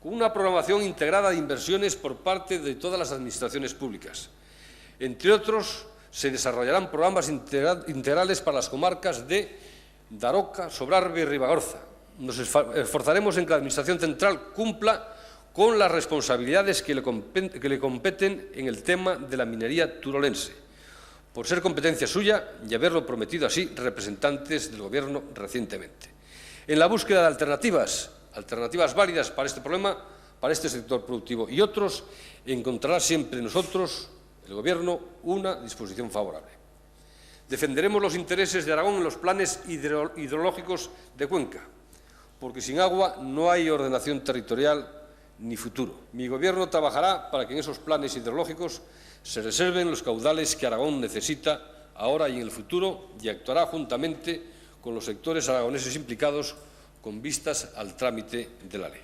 con una programación integrada de inversiones por parte de todas las administraciones públicas. Entre otros, se desarrollarán programas integrales para las comarcas de Daroca, Sobrarbe y Ribagorza. Nos esforzaremos en que la Administración central cumpla con las responsabilidades que le competen en el tema de la minería turolense, por ser competencia suya y haberlo prometido así representantes del Gobierno recientemente. En la búsqueda de alternativas válidas para este problema, para este sector productivo y otros, encontrará siempre nosotros, el Gobierno, una disposición favorable. Defenderemos los intereses de Aragón en los planes hidrológicos de Cuenca, porque sin agua no hay ordenación territorial ni futuro. Mi Gobierno trabajará para que en esos planes hidrológicos se reserven los caudales que Aragón necesita ahora y en el futuro, y actuará juntamente con los sectores aragoneses implicados con vistas al trámite de la ley.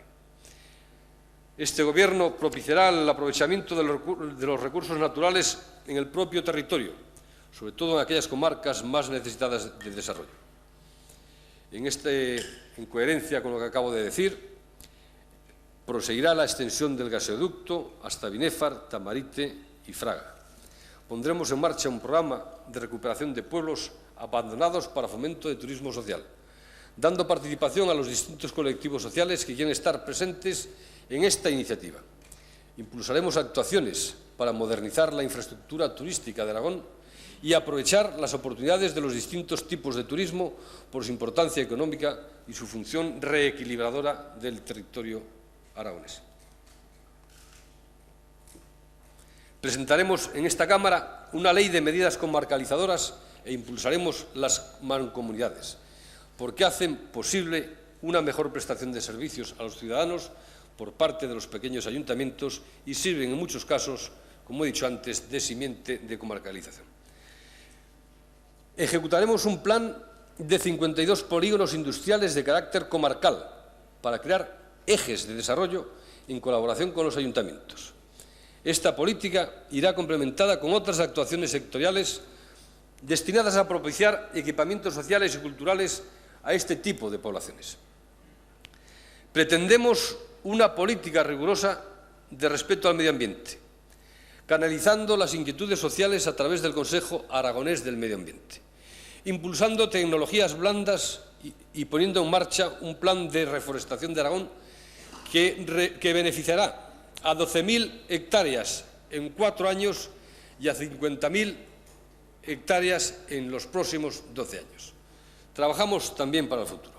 Este Gobierno propiciará el aprovechamiento de los recursos naturales en el propio territorio, sobre todo en aquellas comarcas más necesitadas de desarrollo. En coherencia con lo que acabo de decir, proseguirá la extensión del gasoducto hasta Binéfar, Tamarite y Fraga. Pondremos en marcha un programa de recuperación de pueblos abandonados para fomento de turismo social, dando participación a los distintos colectivos sociales que quieren estar presentes en esta iniciativa. Impulsaremos actuaciones para modernizar la infraestructura turística de Aragón y aprovechar las oportunidades de los distintos tipos de turismo por su importancia económica y su función reequilibradora del territorio aragonés. Presentaremos en esta Cámara una ley de medidas comarcalizadoras e impulsaremos las mancomunidades, porque hacen posible una mejor prestación de servicios a los ciudadanos por parte de los pequeños ayuntamientos y sirven en muchos casos, como he dicho antes, de simiente de comarcalización. Ejecutaremos un plan de 52 polígonos industriales de carácter comarcal para crear ejes de desarrollo en colaboración con los ayuntamientos. Esta política irá complementada con otras actuaciones sectoriales destinadas a propiciar equipamientos sociales y culturales a este tipo de poblaciones. Pretendemos una política rigurosa de respeto al medio ambiente, canalizando las inquietudes sociales a través del Consejo Aragonés del Medio Ambiente, impulsando tecnologías blandas y poniendo en marcha un plan de reforestación de Aragón que beneficiará a 12.000 hectáreas en 4 años y a 50.000 hectáreas en los próximos 12 años. Trabajamos también para el futuro.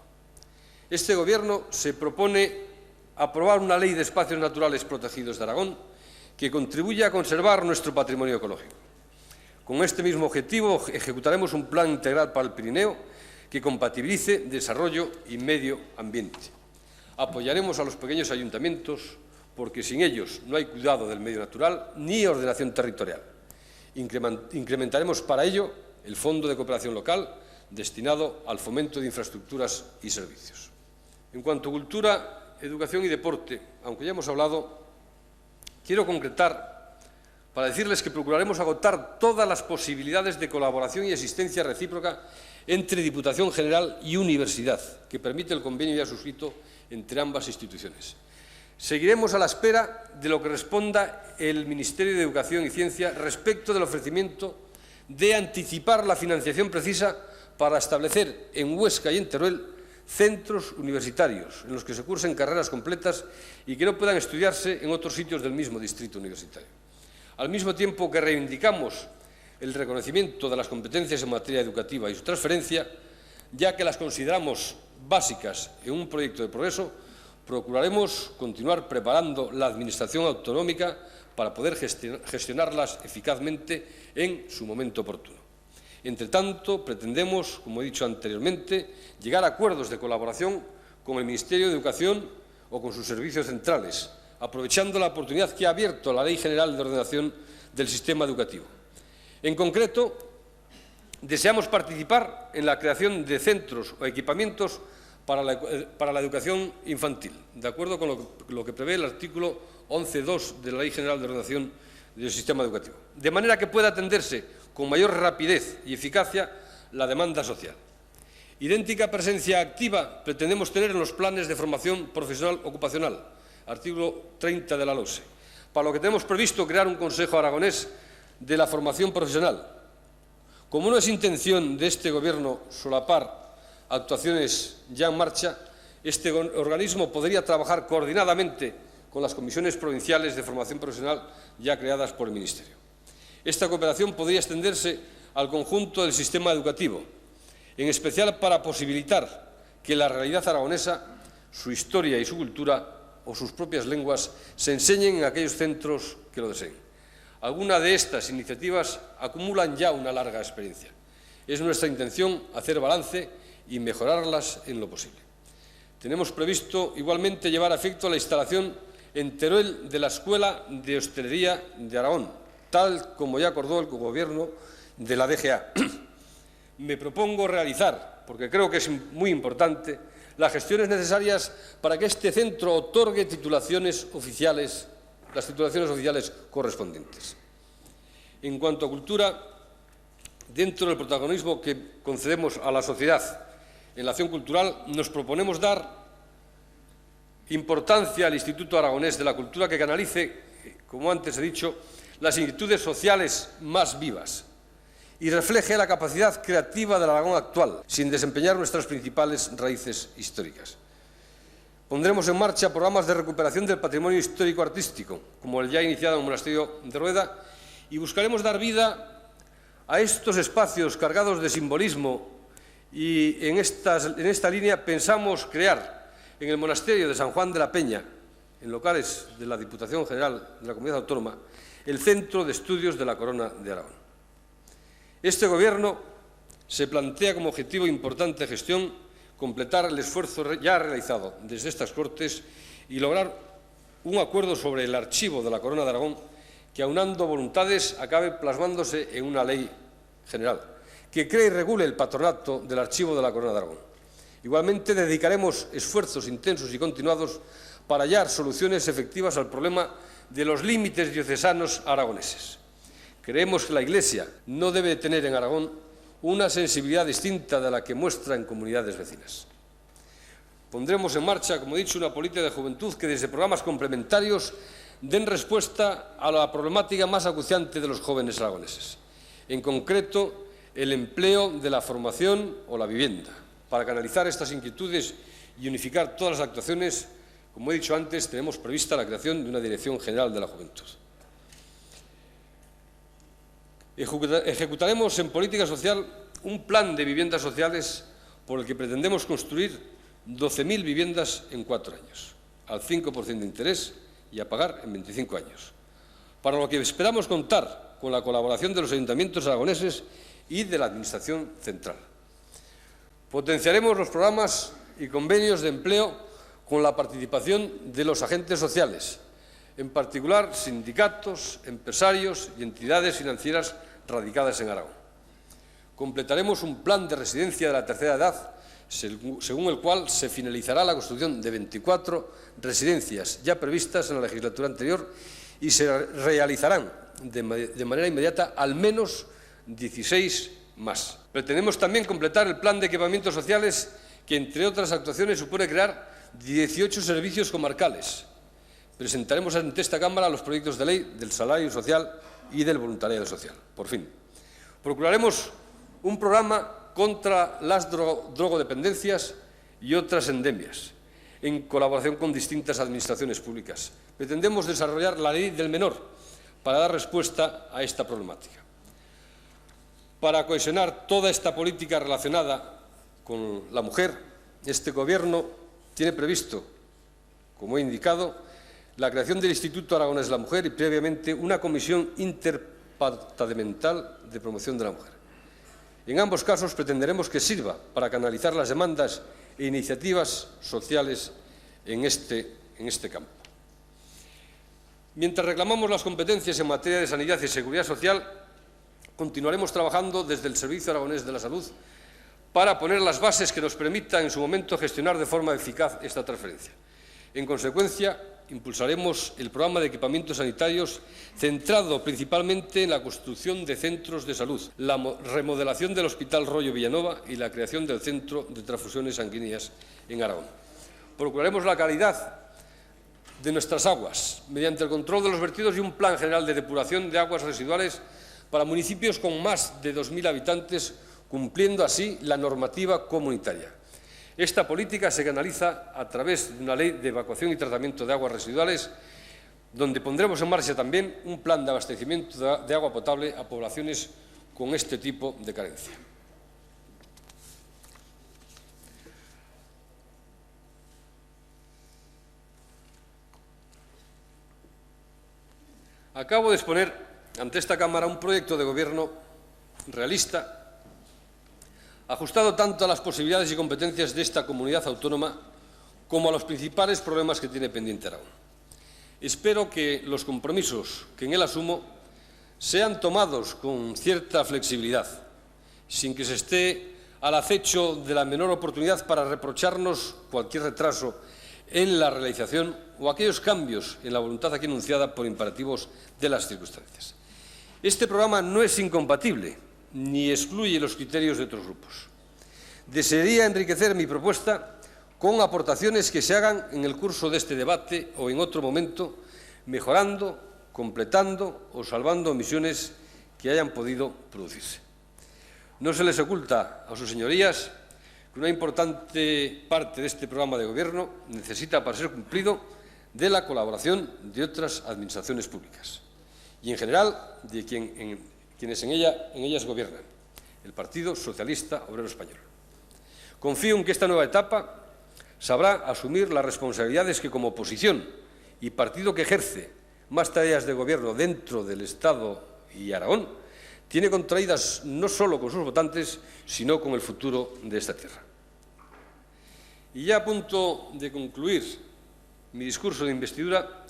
Este Gobierno se propone aprobar una ley de espacios naturales protegidos de Aragón que contribuya a conservar nuestro patrimonio ecológico. Con este mismo objetivo ejecutaremos un plan integral para el Pirineo que compatibilice desarrollo y medio ambiente. Apoyaremos a los pequeños ayuntamientos porque sin ellos no hay cuidado del medio natural ni ordenación territorial. Incrementaremos para ello el Fondo de Cooperación Local destinado al fomento de infraestructuras y servicios. En cuanto a cultura, educación y deporte, aunque ya hemos hablado, quiero concretar para decirles que procuraremos agotar todas las posibilidades de colaboración y asistencia recíproca entre Diputación General y Universidad, que permite el convenio ya suscrito entre ambas instituciones. Seguiremos a la espera de lo que responda el Ministerio de Educación y Ciencia respecto del ofrecimiento de anticipar la financiación precisa para establecer en Huesca y en Teruel centros universitarios en los que se cursen carreras completas y que no puedan estudiarse en otros sitios del mismo distrito universitario. Al mismo tiempo que reivindicamos el reconocimiento de las competencias en materia educativa y su transferencia, ya que las consideramos básicas en un proyecto de progreso, procuraremos continuar preparando la Administración autonómica para poder gestionarlas eficazmente en su momento oportuno. Entre tanto, pretendemos, como he dicho anteriormente, llegar a acuerdos de colaboración con el Ministerio de Educación o con sus servicios centrales, aprovechando la oportunidad que ha abierto la Ley General de Ordenación del Sistema Educativo. En concreto, deseamos participar en la creación de centros o equipamientos para la educación infantil, de acuerdo con lo que prevé el artículo 11.2 de la Ley General de Ordenación del Sistema Educativo, de manera que pueda atenderse con mayor rapidez y eficacia la demanda social. Idéntica presencia activa pretendemos tener en los planes de formación profesional ocupacional, artículo 30 de la LOSE, para lo que tenemos previsto crear un Consejo Aragonés de la Formación Profesional. Como no es intención de este Gobierno solapar actuaciones ya en marcha, este organismo podría trabajar coordinadamente con las comisiones provinciales de formación profesional ya creadas por el Ministerio. Esta cooperación podría extenderse al conjunto del sistema educativo, en especial para posibilitar que la realidad aragonesa, su historia y su cultura o sus propias lenguas se enseñen en aquellos centros que lo deseen. Algunas de estas iniciativas acumulan ya una larga experiencia. Es nuestra intención hacer balance y mejorarlas en lo posible. Tenemos previsto igualmente llevar a efecto la instalación en Teruel de la Escuela de Hostelería de Aragón, tal como ya acordó el Gobierno de la DGA. Me propongo realizar, porque creo que es muy importante, las gestiones necesarias para que este centro otorgue titulaciones oficiales, las titulaciones oficiales correspondientes. En cuanto a cultura, dentro del protagonismo que concedemos a la sociedad en la acción cultural, nos proponemos dar importancia al Instituto Aragonés de la Cultura, que canalice, como antes he dicho, las inquietudes sociales más vivas y refleje la capacidad creativa del Aragón actual, sin desempeñar nuestras principales raíces históricas. Pondremos en marcha programas de recuperación del patrimonio histórico-artístico, como el ya iniciado en el Monasterio de Rueda, y buscaremos dar vida a estos espacios cargados de simbolismo, y en esta línea pensamos crear en el Monasterio de San Juan de la Peña, en locales de la Diputación General de la Comunidad Autónoma, el Centro de Estudios de la Corona de Aragón. Este Gobierno se plantea como objetivo importante de gestión completar el esfuerzo ya realizado desde estas Cortes y lograr un acuerdo sobre el archivo de la Corona de Aragón que, aunando voluntades, acabe plasmándose en una ley general que cree y regule el patronato del archivo de la Corona de Aragón. Igualmente, dedicaremos esfuerzos intensos y continuados para hallar soluciones efectivas al problema de los límites diocesanos aragoneses. Creemos que la Iglesia no debe tener en Aragón una sensibilidad distinta de la que muestra en comunidades vecinas. Pondremos en marcha, como he dicho, una política de juventud que desde programas complementarios den respuesta a la problemática más acuciante de los jóvenes aragoneses, en concreto el empleo de la formación o la vivienda. Para canalizar estas inquietudes y unificar todas las actuaciones, como he dicho antes, tenemos prevista la creación de una Dirección General de la Juventud. Ejecutaremos en política social un plan de viviendas sociales por el que pretendemos construir 12.000 viviendas en 4 años, al 5% de interés y a pagar en 25 años, para lo que esperamos contar con la colaboración de los ayuntamientos aragoneses y de la Administración central. Potenciaremos los programas y convenios de empleo con la participación de los agentes sociales, en particular sindicatos, empresarios y entidades financieras radicadas en Aragón. Completaremos un plan de residencia de la tercera edad, según el cual se finalizará la construcción de 24 residencias ya previstas en la legislatura anterior y se realizarán de manera inmediata al menos 16 más. Pretendemos también completar el plan de equipamientos sociales que, entre otras actuaciones, supone crear 18 servicios comarcales. Presentaremos ante esta Cámara los proyectos de ley del salario social y del voluntariado social. Por fin, procuraremos un programa contra las drogodependencias y otras endemias, en colaboración con distintas administraciones públicas. Pretendemos desarrollar la ley del menor para dar respuesta a esta problemática. Para cohesionar toda esta política relacionada con la mujer, este Gobierno tiene previsto, como he indicado, la creación del Instituto Aragonés de la Mujer y, previamente, una comisión interdepartamental de promoción de la mujer. En ambos casos pretenderemos que sirva para canalizar las demandas e iniciativas sociales en este campo. Mientras reclamamos las competencias en materia de sanidad y seguridad social, continuaremos trabajando desde el Servicio Aragonés de la Salud para poner las bases que nos permitan en su momento gestionar de forma eficaz esta transferencia. En consecuencia, impulsaremos el programa de equipamientos sanitarios centrado principalmente en la construcción de centros de salud, la remodelación del Hospital Rollo Villanova y la creación del Centro de Transfusiones Sanguíneas en Aragón. Procuraremos la calidad de nuestras aguas mediante el control de los vertidos y un plan general de depuración de aguas residuales para municipios con más de 2.000 habitantes, cumpliendo así la normativa comunitaria. Esta política se canaliza a través de una ley de evacuación y tratamiento de aguas residuales, donde pondremos en marcha también un plan de abastecimiento de agua potable a poblaciones con este tipo de carencia. Acabo de exponer ante esta Cámara un proyecto de Gobierno realista, ajustado tanto a las posibilidades y competencias de esta comunidad autónoma como a los principales problemas que tiene pendiente Aragón. Espero que los compromisos que en él asumo sean tomados con cierta flexibilidad, sin que se esté al acecho de la menor oportunidad para reprocharnos cualquier retraso en la realización o aquellos cambios en la voluntad aquí anunciada por imperativos de las circunstancias. Este programa no es incompatible ni excluye los criterios de otros grupos. Desearía enriquecer mi propuesta con aportaciones que se hagan en el curso de este debate o en otro momento, mejorando, completando o salvando omisiones que hayan podido producirse. No se les oculta a sus señorías que una importante parte de este programa de Gobierno necesita, para ser cumplido, de la colaboración de otras administraciones públicas y, en general, de quienes en ellas gobiernan, el Partido Socialista Obrero Español. Confío en que esta nueva etapa sabrá asumir las responsabilidades que, como oposición y partido que ejerce más tareas de Gobierno dentro del Estado y Aragón, tiene contraídas no solo con sus votantes, sino con el futuro de esta tierra. Y ya a punto de concluir mi discurso de investidura,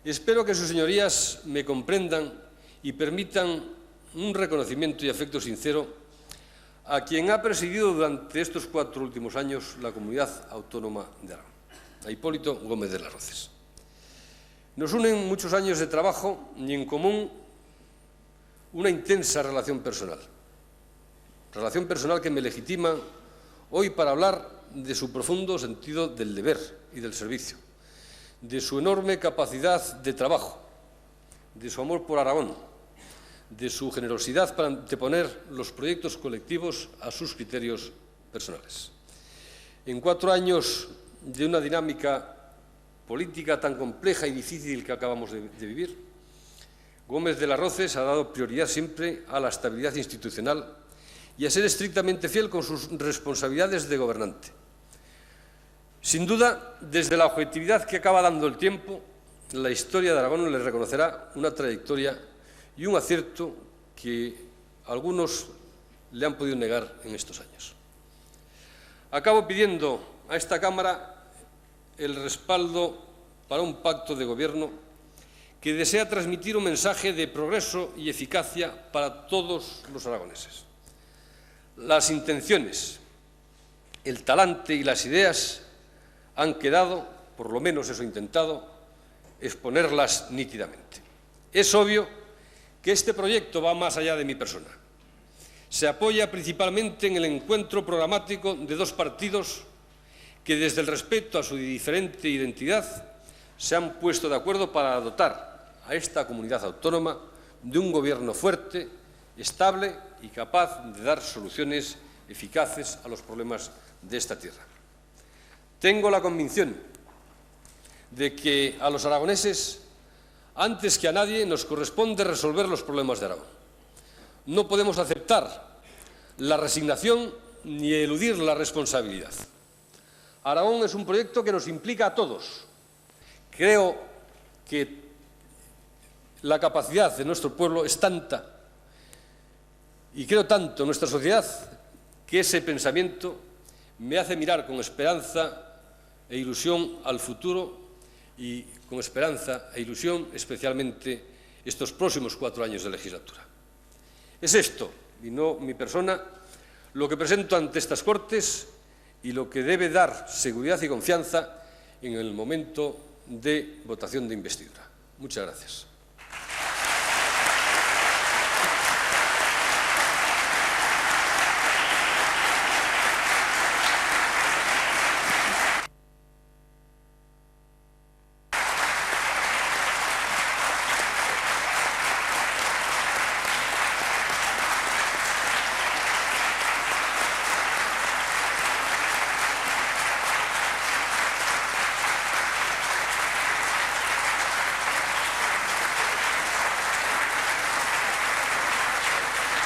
espero que sus señorías me comprendan y permitan un reconocimiento y afecto sincero a quien ha presidido durante estos 4 últimos años la comunidad autónoma de Aragón, a Hipólito Gómez de las Rozas. Nos unen muchos años de trabajo y en común una intensa relación personal que me legitima hoy para hablar de su profundo sentido del deber y del servicio, de su enorme capacidad de trabajo, de su amor por Aragón, de su generosidad para anteponer los proyectos colectivos a sus criterios personales. En 4 años de una dinámica política tan compleja y difícil que acabamos de vivir, Gómez de las Rozas ha dado prioridad siempre a la estabilidad institucional y a ser estrictamente fiel con sus responsabilidades de gobernante. Sin duda, desde la objetividad que acaba dando el tiempo, la historia de Aragón le reconocerá una trayectoria y un acierto que algunos le han podido negar en estos años. Acabo pidiendo a esta Cámara el respaldo para un pacto de Gobierno que desea transmitir un mensaje de progreso y eficacia para todos los aragoneses. Las intenciones, el talante y las ideas han quedado, por lo menos eso he intentado, exponerlas nítidamente. Es obvio que este proyecto va más allá de mi persona. Se apoya principalmente en el encuentro programático de 2 partidos que, desde el respeto a su diferente identidad, se han puesto de acuerdo para dotar a esta comunidad autónoma de un gobierno fuerte, estable y capaz de dar soluciones eficaces a los problemas de esta tierra. Tengo la convicción de que a los aragoneses, antes que a nadie, nos corresponde resolver los problemas de Aragón. No podemos aceptar la resignación ni eludir la responsabilidad. Aragón es un proyecto que nos implica a todos. Creo que la capacidad de nuestro pueblo es tanta y creo tanto en nuestra sociedad que ese pensamiento me hace mirar con esperanza e ilusión al futuro y con esperanza e ilusión especialmente estos próximos 4 años de legislatura. Es esto, y no mi persona, lo que presento ante estas Cortes y lo que debe dar seguridad y confianza en el momento de votación de investidura. Muchas gracias.